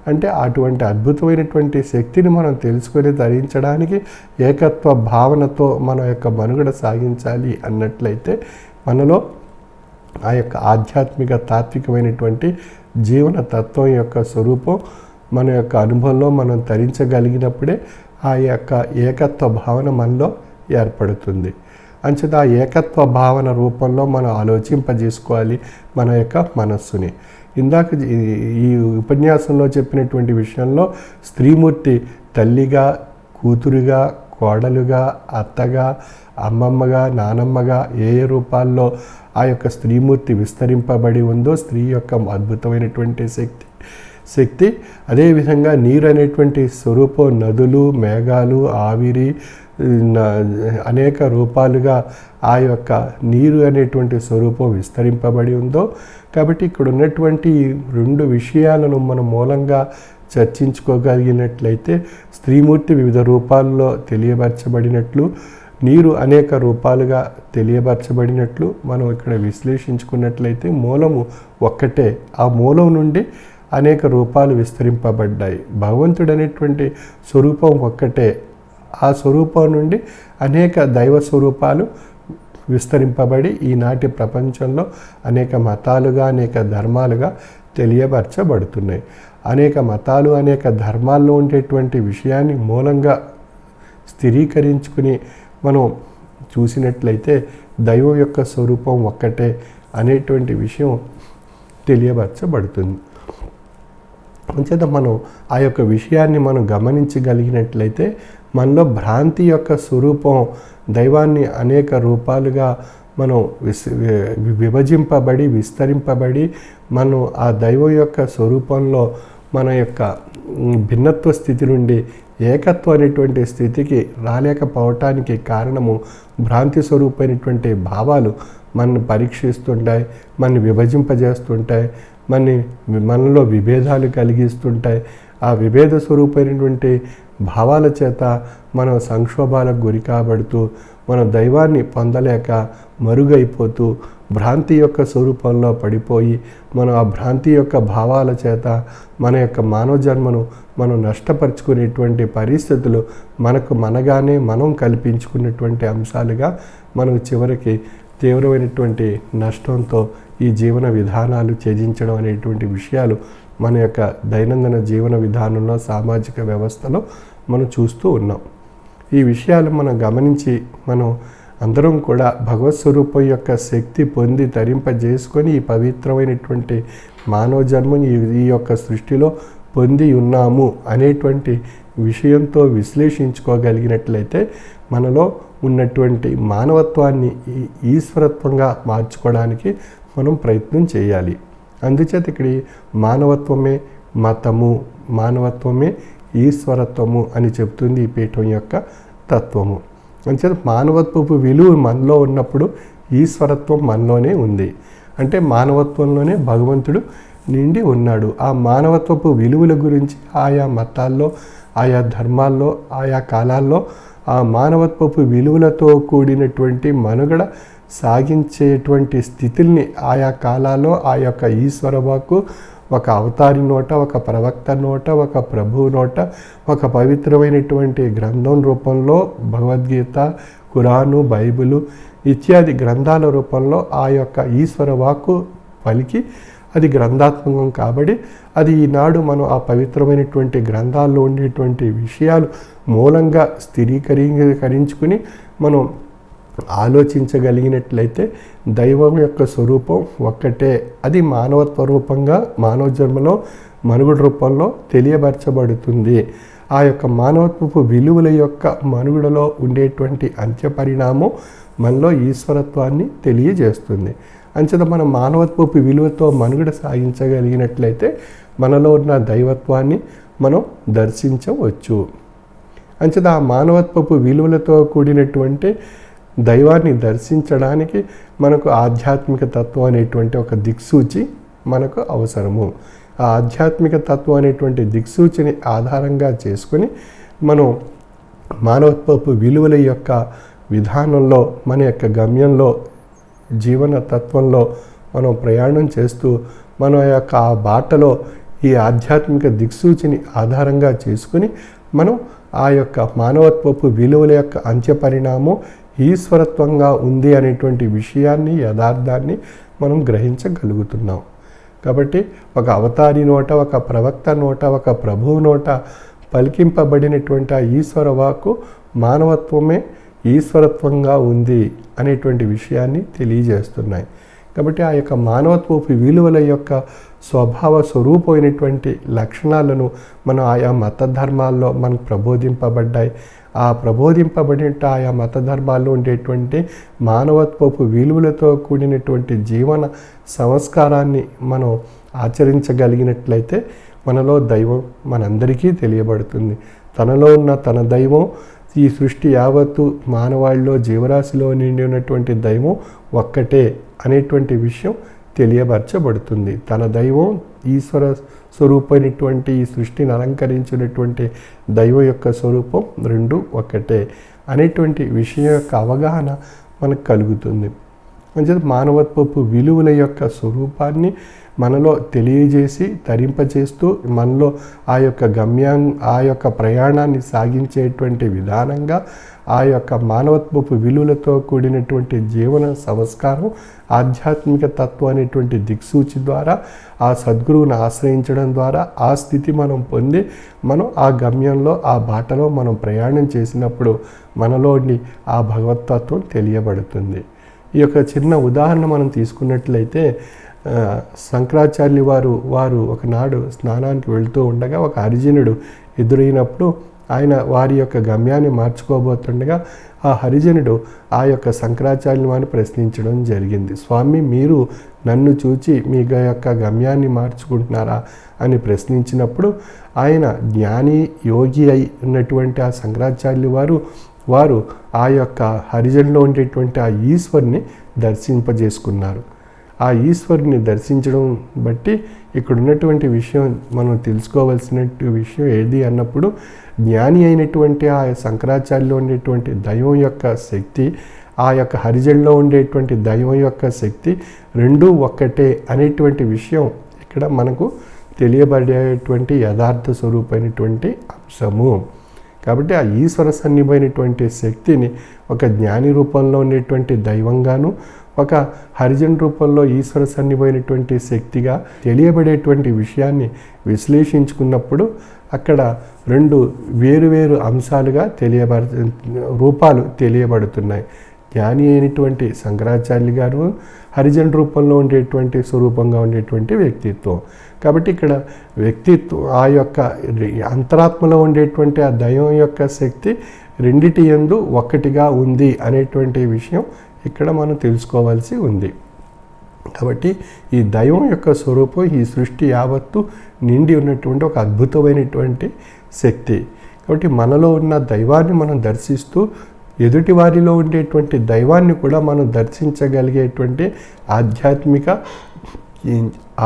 అంటే అటువంటి అద్భుతమైనటువంటి శక్తిని మనం తెలుసుకొని ధరించడానికి ఏకత్వ భావనతో మన యొక్క మనుగడ సాగించాలి అన్నట్లయితే మనలో ఆ యొక్క ఆధ్యాత్మిక తాత్వికమైనటువంటి జీవన తత్వం యొక్క స్వరూపం మన యొక్క అనుభవంలో మనం ధరించగలిగినప్పుడే ఆ యొక్క ఏకత్వ భావన మనలో ఏర్పడుతుంది. అంచేత ఆ ఏకత్వ భావన రూపంలో మనం ఆలోచింపజేసుకోవాలి మన యొక్క మనస్సుని. ఇందాక ఈ ఉపన్యాసంలో చెప్పినటువంటి విషయంలో స్త్రీమూర్తి తల్లిగా, కూతురుగా, కోడలుగా, అత్తగా, అమ్మమ్మగా, నానమ్మగా ఏ రూపాల్లో ఆ యొక్క స్త్రీమూర్తి విస్తరింపబడి ఉందో స్త్రీ యొక్క అద్భుతమైనటువంటి శక్తి అదేవిధంగా నీరు అనేటువంటి స్వరూపం నదులు, మేఘాలు, ఆవిరి అనేక రూపాలుగా ఆ యొక్క నీరు అనేటువంటి స్వరూపం విస్తరింపబడి ఉందో. కాబట్టి ఇక్కడ ఉన్నటువంటి రెండు విషయాలను మనం మూలంగా చర్చించుకోగలిగినట్లయితే స్త్రీమూర్తి వివిధ రూపాల్లో తెలియపరచబడినట్లు, నీరు అనేక రూపాలుగా తెలియపరచబడినట్లు మనం ఇక్కడ విశ్లేషించుకున్నట్లయితే మూలము ఒక్కటే. ఆ మూలం నుండి అనేక రూపాలు విస్తరింపబడ్డాయి. భగవంతుడు అనేటువంటి స్వరూపం ఒక్కటే. ఆ స్వరూపం నుండి అనేక దైవ స్వరూపాలు విస్తరింపబడి ఈనాటి ప్రపంచంలో అనేక మతాలుగా, అనేక ధర్మాలుగా తెలియపరచబడుతున్నాయి. అనేక మతాలు, అనేక ధర్మాల్లో ఉండేటువంటి విషయాన్ని మూలంగా స్థిరీకరించుకుని మనం చూసినట్లయితే దైవం యొక్క స్వరూపం ఒక్కటే అనేటువంటి విషయం తెలియపరచబడుతుంది. అంచేత మనం ఆ యొక్క విషయాన్ని మనం గమనించగలిగినట్లయితే మనలో భ్రాంతి యొక్క స్వరూపం దైవాన్ని అనేక రూపాలుగా మనం విభజింపబడి విస్తరింపబడి మనం ఆ దైవం యొక్క స్వరూపంలో మన యొక్క భిన్నత్వ స్థితి నుండి ఏకత్వం అనేటువంటి స్థితికి రాలేకపోవటానికి కారణము భ్రాంతి స్వరూపమైనటువంటి భావాలు మనల్ని పరీక్షిస్తుంటాయి, మనని విభజింపజేస్తుంటాయి, మనలో విభేదాలు కలిగిస్తుంటాయి. ఆ విభేద స్వరూపమైనటువంటి భావాల చేత మనం సంక్షోభాలకు గురి కాబడుతూ మనం దైవాన్ని పొందలేక మరుగైపోతూ భ్రాంతి యొక్క స్వరూపంలో పడిపోయి మనం ఆ భ్రాంతి యొక్క భావాల చేత మన యొక్క మానవ జన్మను మనం నష్టపరుచుకునేటువంటి పరిస్థితులు మనగానే మనం కల్పించుకున్నటువంటి అంశాలుగా మనం చివరికి తీవ్రమైనటువంటి నష్టంతో ఈ జీవన విధానాలు త్యజించడం అనేటువంటి విషయాలు మన యొక్క దైనందిన జీవన విధానంలో, సామాజిక వ్యవస్థలో మనం చూస్తూ ఉన్నాం. ఈ విషయాలు మనం గమనించి మనం అందరం కూడా భగవత్ స్వరూపం యొక్క శక్తి పొంది ధరింపజేసుకొని ఈ పవిత్రమైనటువంటి మానవ జన్మని ఈ యొక్క సృష్టిలో పొంది ఉన్నాము అనేటువంటి విషయంతో విశ్లేషించుకోగలిగినట్లయితే మనలో ఉన్నటువంటి మానవత్వాన్ని ఈశ్వరత్వంగా మార్చుకోవడానికి మనం ప్రయత్నం చేయాలి. అందుచేత ఇక్కడ మానవత్వమే మతము, మానవత్వమే ఈశ్వరత్వము అని చెప్తుంది ఈ పీఠం యొక్క తత్వము. అందుచేత మానవత్వపు విలువ మనలో ఉన్నప్పుడు ఈశ్వరత్వం మనలోనే ఉంది. అంటే మానవత్వంలోనే భగవంతుడు నిండి ఉన్నాడు. ఆ మానవత్వపు విలువల గురించి ఆయా మతాల్లో, ఆయా ధర్మాల్లో, ఆయా కాలాల్లో ఆ మానవత్వపు విలువలతో కూడినటువంటి మనుగడ సాగించేటువంటి స్థితుల్ని ఆయా కాలాల్లో ఆ యొక్క ఈశ్వర వాక్కు ఒక అవతారి నోట, ఒక ప్రవక్త నోట, ఒక ప్రభువు నోట, ఒక పవిత్రమైనటువంటి గ్రంథం రూపంలో భగవద్గీత, ఖురాను, బైబిలు ఇత్యాది గ్రంథాల రూపంలో ఆ యొక్క ఈశ్వర వాక్కు పలికి అది గ్రంథాత్మకం కాబట్టి అది ఈనాడు మనం ఆ పవిత్రమైనటువంటి గ్రంథాల్లో ఉండేటువంటి విషయాలు మూలంగా స్థిరీకరించుకుని మనం ఆలోచించగలిగినట్లయితే దైవం యొక్క స్వరూపం ఒక్కటే. అది మానవత్వ రూపంగా మానవ జన్మలో మనుగడ రూపంలో తెలియపరచబడుతుంది. ఆ యొక్క మానవత్వపు విలువల యొక్క మనుగడలో ఉండేటువంటి అంత్య పరిణామం మనలో ఈశ్వరత్వాన్ని తెలియజేస్తుంది. అంచేత మనం మానవత్వపు విలువతో మనుగడ సాగించగలిగినట్లయితే మనలో ఉన్న దైవత్వాన్ని మనం దర్శించవచ్చు. అంచేత ఆ మానవత్వపు విలువలతో కూడినటువంటి దైవాన్ని దర్శించడానికి మనకు ఆధ్యాత్మిక తత్వం అనేటువంటి ఒక దిక్సూచి మనకు అవసరము. ఆ ఆధ్యాత్మిక తత్వం అనేటువంటి దిక్సూచిని ఆధారంగా చేసుకొని మనం మానవత్వపు విలువల యొక్క విధానంలో, మన యొక్క గమ్యంలో, జీవన తత్వంలో మనం ప్రయాణం చేస్తూ మన యొక్క ఆ బాటలో ఈ ఆధ్యాత్మిక దిక్సూచిని ఆధారంగా చేసుకుని మనం ఆ యొక్క మానవత్వపు విలువల యొక్క అంత్యపరిణామం ఈశ్వరత్వంగా ఉంది అనేటువంటి విషయాన్ని, యథార్థాన్ని మనం గ్రహించగలుగుతున్నాం. కాబట్టి ఒక అవతారి నోట, ఒక ప్రవక్త నోట, ఒక ప్రభువు నోట పలికింపబడినటువంటి ఆ ఈశ్వర వాక్కు మానవత్వమే ఈశ్వరత్వంగా ఉంది అనేటువంటి విషయాన్ని తెలియజేస్తున్నాయి. కాబట్టి ఆ యొక్క మానవత్వపు విలువల యొక్క స్వభావ స్వరూపమైనటువంటి లక్షణాలను మనం ఆయా మత ధర్మాల్లో మనకు ప్రబోధింపబడ్డాయి. ఆ ప్రబోధింపబడిన ఆయా మత ధర్మాల్లో ఉండేటువంటి మానవత్వపు విలువలతో కూడినటువంటి జీవన సంస్కారాన్ని మనం ఆచరించగలిగినట్లయితే మనలో దైవం మనందరికీ తెలియబడుతుంది. తనలో ఉన్న తన దైవం, ఈ సృష్టి యావత్తు మానవాళిలో, జీవరాశిలో నిండి ఉన్నటువంటి దైవం ఒక్కటే అనేటువంటి విషయం తెలియపరచబడుతుంది. తన దైవం, ఈశ్వర స్వరూపమైనటువంటి ఈ సృష్టిని అలంకరించినటువంటి దైవం యొక్క స్వరూపం రెండు ఒక్కటే అనేటువంటి విషయం యొక్క అవగాహన మనకు కలుగుతుంది. అంటే మానవత్వపు విలువల యొక్క స్వరూపాన్ని మనలో తెలియజేసి తరింపచేస్తూ మనలో ఆ యొక్క ఆ యొక్క ప్రయాణాన్ని సాగించేటువంటి విధానంగా ఆ యొక్క మానవత్వపు విలువలతో కూడినటువంటి జీవన సంస్కారం, ఆధ్యాత్మిక తత్వం అనేటువంటి దిక్సూచి ద్వారా ఆ సద్గురువుని ఆశ్రయించడం ద్వారా ఆ స్థితి మనం పొంది మనం ఆ గమ్యంలో, ఆ బాటలో మనం ప్రయాణం చేసినప్పుడు మనలోని ఆ భగవతత్వం తెలియబడుతుంది. ఈ యొక్క చిన్న ఉదాహరణ మనం తీసుకున్నట్లయితే శంకరాచార్య వారు ఒకనాడు స్నానానికి వెళ్తూ ఉండగా ఒక హరిజనుడు ఎదురైనప్పుడు ఆయన వారి యొక్క గమ్యాన్ని మార్చుకోబోతుండగా ఆ హరిజనుడు ఆ యొక్క శంకరాచార్యుల వారిని ప్రశ్నించడం జరిగింది. స్వామి, మీరు నన్ను చూచి మీ యొక్క గమ్యాన్ని మార్చుకుంటున్నారా అని ప్రశ్నించినప్పుడు ఆయన జ్ఞాని, యోగి అయి ఉన్నటువంటి ఆ శంకరాచార్యులు వారు ఆ యొక్క హరిజనులో ఉండేటువంటి ఆ ఈశ్వరుని దర్శింపజేసుకున్నారు. ఆ ఈశ్వరుని దర్శించడం బట్టి ఇక్కడ ఉన్నటువంటి విషయం మనం తెలుసుకోవాల్సిన విషయం ఏది అన్నప్పుడు, జ్ఞాని అయినటువంటి ఆ శంకరాచార్యలో ఉండేటువంటి దైవం యొక్క శక్తి, ఆ యొక్క హరిజనులో ఉండేటువంటి దైవం యొక్క శక్తి రెండూ ఒక్కటే అనేటువంటి విషయం ఇక్కడ మనకు తెలియబడేటువంటి యథార్థ స్వరూపమైనటువంటి అంశము. కాబట్టి ఆ ఈశ్వర సన్నిభమైనటువంటి శక్తిని ఒక జ్ఞాని రూపంలో ఉండేటువంటి దైవంగాను, ఒక హరిజన్ రూపంలో ఈశ్వర సన్నిభమైనటువంటి శక్తిగా తెలియబడేటువంటి విషయాన్ని విశ్లేషించుకున్నప్పుడు అక్కడ రెండు వేరువేరు అంశాలుగా రూపాలు తెలియబడుతున్నాయి. జ్ఞాని అయినటువంటి శంకరాచార్య గారు హరిజన్ రూపంలో ఉండేటువంటి స్వరూపంగా ఉండేటువంటి వ్యక్తిత్వం. కాబట్టి ఇక్కడ వ్యక్తిత్వం, ఆ యొక్క అంతరాత్మలో ఉండేటువంటి ఆ దైవం యొక్క శక్తి రెండిటి యందు ఒక్కటిగా ఉంది అనేటువంటి విషయం ఇక్కడ మనం తెలుసుకోవాల్సి ఉంది. కాబట్టి ఈ దైవం యొక్క స్వరూపం ఈ సృష్టి యావత్తు నిండి ఉన్నటువంటి ఒక అద్భుతమైనటువంటి శక్తి. కాబట్టి మనలో ఉన్న దైవాన్ని మనం దర్శిస్తూ ఎదుటి వారిలో ఉండేటువంటి దైవాన్ని కూడా మనం దర్శించగలిగేటువంటి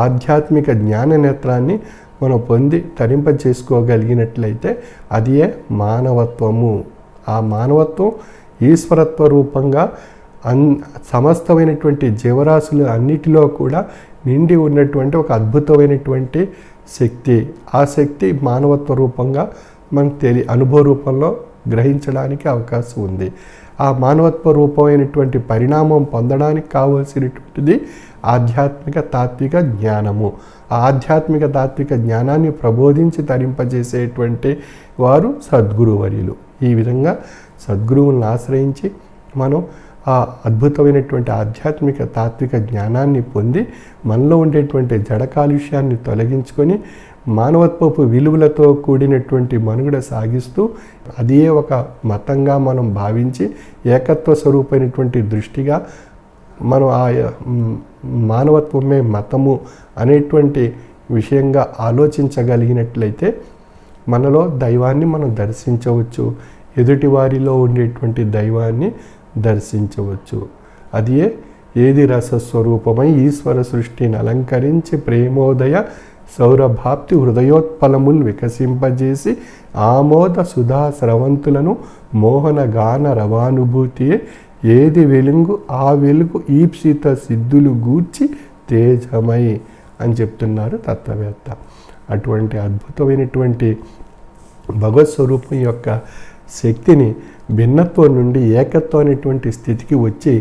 ఆధ్యాత్మిక జ్ఞాన నేత్రాన్ని మనం పొంది తరింపచేసుకోగలిగినట్లయితే అదే మానవత్వము. ఆ మానవత్వం ఈశ్వరత్వ రూపంగా సమస్తమైనటువంటి జీవరాశులు అన్నిటిలో కూడా నిండి ఉన్నటువంటి ఒక అద్భుతమైనటువంటి శక్తి. ఆ శక్తి మానవత్వ రూపంగా మనకు అనుభవ రూపంలో గ్రహించడానికి అవకాశం ఉంది. ఆ మానవత్వ రూపమైనటువంటి పరిణామం పొందడానికి కావలసినటువంటిది ఆధ్యాత్మిక తాత్విక జ్ఞానము. ఆ ఆధ్యాత్మిక తాత్విక జ్ఞానాన్ని ప్రబోధించి తరింపజేసేటువంటి వారు సద్గురువర్యులు. ఈ విధంగా సద్గురువులను ఆశ్రయించి మనం ఆ అద్భుతమైనటువంటి ఆధ్యాత్మిక తాత్విక జ్ఞానాన్ని పొంది మనలో ఉండేటువంటి జడ కాలుష్యాన్ని తొలగించుకొని మానవత్వపు విలువలతో కూడినటువంటి మనుగడ సాగిస్తూ అదే ఒక మతంగా మనం భావించి ఏకత్వ స్వరూపమైనటువంటి దృష్టిగా మనం ఆ మానవత్వమే మతము అనేటువంటి విషయంగా ఆలోచించగలిగినట్లయితే మనలో దైవాన్ని మనం దర్శించవచ్చు, ఎదుటి వారిలో ఉండేటువంటి దైవాన్ని దర్శించవచ్చు. అదియే ఏది రసస్వరూపమై ఈశ్వర సృష్టిని అలంకరించి ప్రేమోదయ సౌరభాప్తి హృదయోత్పలములు వికసింపజేసి ఆమోద సుధా స్రవంతులను మోహన గాన రవానుభూతియే ఏది వెలుగు ఆ వెలుగు ఈప్సిత సిద్ధులు గూర్చి తేజమై అని చెప్తున్నారు తత్వవేత్త. అటువంటి అద్భుతమైనటువంటి భగవత్ స్వరూపం యొక్క శక్తిని భిన్నత్వం నుండి ఏకత్వం అనేటువంటి స్థితికి వచ్చి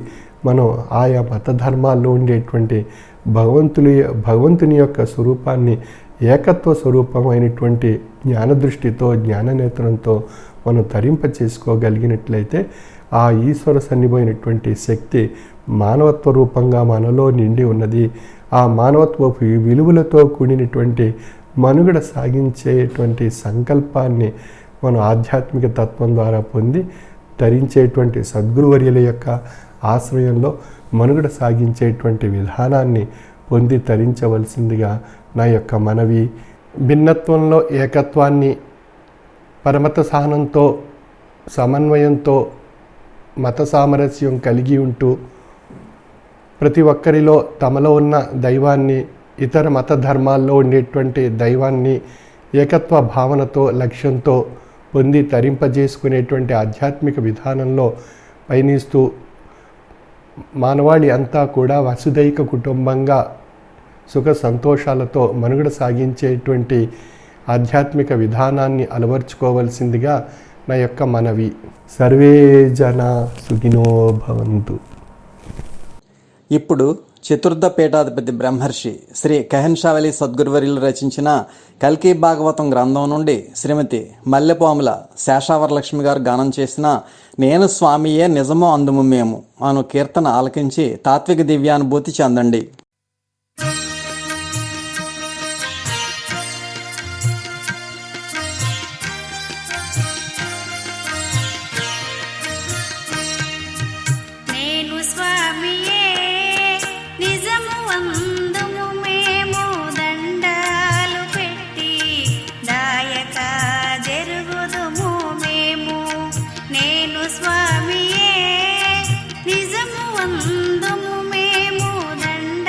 మనం ఆయా మత ధర్మాల్లో ఉండేటువంటి భగవంతుని యొక్క స్వరూపాన్ని ఏకత్వ స్వరూపమైనటువంటి జ్ఞానదృష్టితో జ్ఞాననేత్రంతో మనం తరింప చేసుకోగలిగినట్లయితే ఆ ఈశ్వర సన్నిపోయినటువంటి శక్తి మానవత్వ రూపంగా మనలో నిండి ఉన్నది. ఆ మానవత్వపు విలువలతో కూడినటువంటి మనుగడ సాగించేటువంటి సంకల్పాన్ని మనం ఆధ్యాత్మిక తత్వం ద్వారా పొంది ధరించేటువంటి సద్గురువర్యుల యొక్క ఆశ్రయంలో మనుగడ సాగించేటువంటి విధానాన్ని పొంది తరించవలసిందిగా నా యొక్క మనవి. భిన్నత్వంలో ఏకత్వాన్ని పరమత సహనంతో సమన్వయంతో మత సామరస్యం కలిగి ఉంటూ ప్రతి ఒక్కరిలో తమలో ఉన్న దైవాన్ని ఇతర మత ధర్మాల్లో ఉండేటువంటి దైవాన్ని ఏకత్వ భావనతో లక్ష్యంతో పొంది తరింపజేసుకునేటువంటి ఆధ్యాత్మిక విధానంలో పయనిస్తూ మానవాళి అంతా కూడా వసుదైక కుటుంబంగా సుఖ సంతోషాలతో మనుగడ సాగించేటువంటి ఆధ్యాత్మిక విధానాన్ని అలవర్చుకోవలసిందిగా నా యొక్క మనవి. సర్వే జన సుఖినో భవంతు. ఇప్పుడు చతుర్థ పీఠాధిపతి బ్రహ్మర్షి శ్రీ కహన్షావలి సద్గురువర్యులు రచించిన కల్కి భాగవతం గ్రంథం నుండి శ్రీమతి మల్లెపాముల శేషావరలక్ష్మి గారు గానం చేసిన నేను స్వామియే నిజమో అందుము మేము అను కీర్తన ఆలకించి తాత్విక దివ్యానుభూతి చెందండి. స్వామియే నిజము వందుము మేము దండ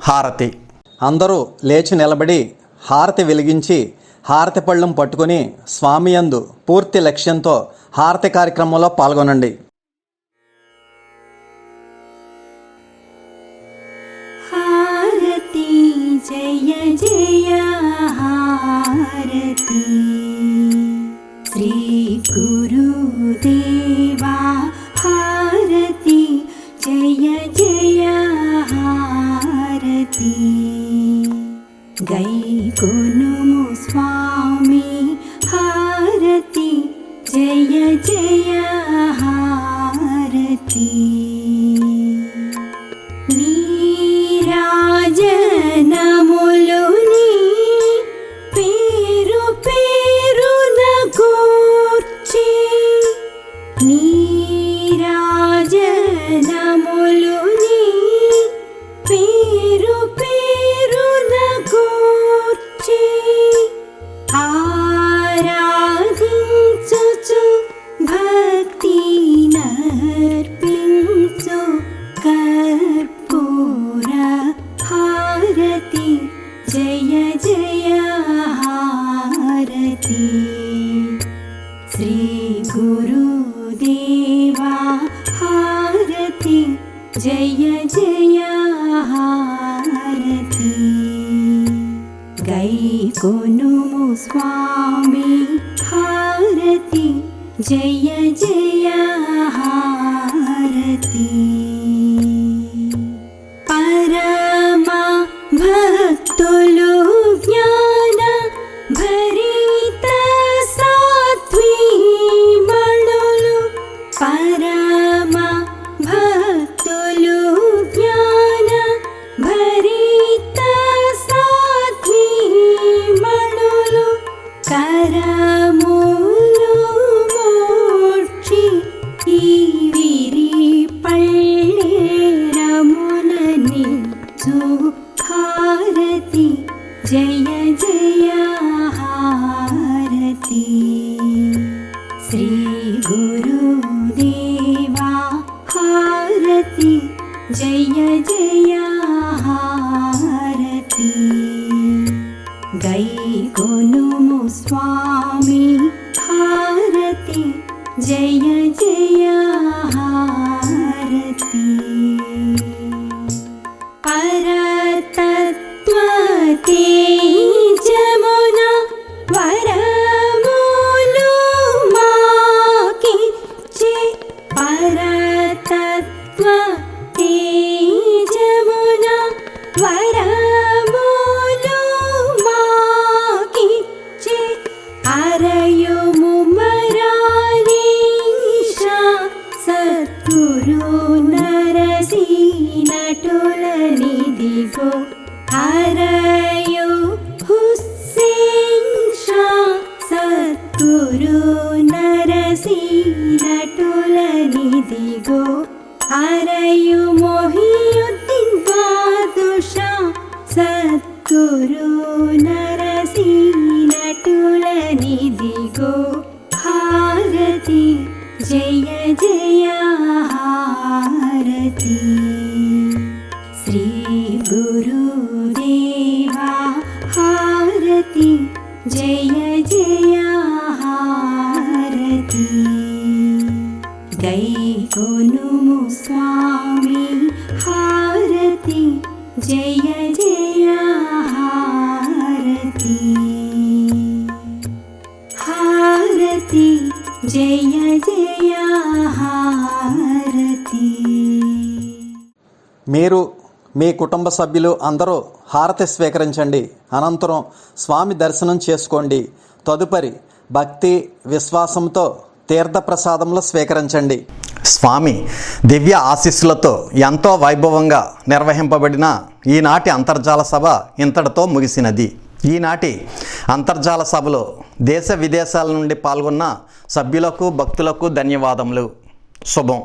హారతి. అందరూ లేచి నిలబడి హారతి వెలిగించి హారతి పళ్ళెం పట్టుకొని స్వామి యందు పూర్తి లక్ష్యంతో హారతి కార్యక్రమంలో పాల్గొనండి. హారతి జయ జయ హారతి శ్రీ గురుదేవా హారతి జయ జయ హారతి గైకొనుము స్వామి హారతి జయ జయ హారతి నీరాజనములుని పేరు పేరున కూర్చి నీరాజనములుని పేరు పేరున కూర్చి ఆరాధించుచు భక్తి నర్పించు కర్పూర హారతి జయ జయ హారతి శ్రీ గురుదేవా హారతి జయ జయ హారతి గైకొనుము స్వామి హారతి జయ జయ హారతి పరమ భక్తులు జ్ఞాన భరిత సాత్వీమణులు పరమ భక్తులు జ్ఞాన భరిత సాత్వీమణులు కరములు మోక్షి ఈ విరి పళ్ళేరములని హారతి జయ జయ హారతి శ్రీ గురుదేవా హారతి జయ జయ హారతి గైకొనుము స్వామి హారతి జయ జయ హారతి పరతత్వ తేజమున వరములు మాకిచ్చే పరతత్వ తేజమున వరములు మాకిచ్చే అరయుము మరారీషా సద్గురు నరసీనటులనిదిగో హరయు హుస్సేన్ షా సద్గురు నరసీనటులనిదిగో హరయు మొహియుద్దీన్ బాదుషా సద్గురు నరసీనటులనిదిగో హారతి జయ జయ హారతి శ్రీ గురుదేవా హారతి జయ జయ హారతి గైకొనుము స్వామి హారతి జయ జయ హారతి హారతి జయ జయ హారతి. మీరు మీ కుటుంబ సభ్యులు అందరూ హారతి స్వీకరించండి. అనంతరం స్వామి దర్శనం చేసుకోండి. తదుపరి భక్తి విశ్వాసంతో తీర్థప్రసాదంలో స్వీకరించండి. స్వామి దివ్య ఆశీస్సులతో ఎంతో వైభవంగా నిర్వహింపబడిన ఈనాటి అంతర్జాల సభ ఇంతటితో ముగిసినది. ఈనాటి అంతర్జాల సభలో దేశ విదేశాల నుండి పాల్గొన్న సభ్యులకు భక్తులకు ధన్యవాదములు. శుభం.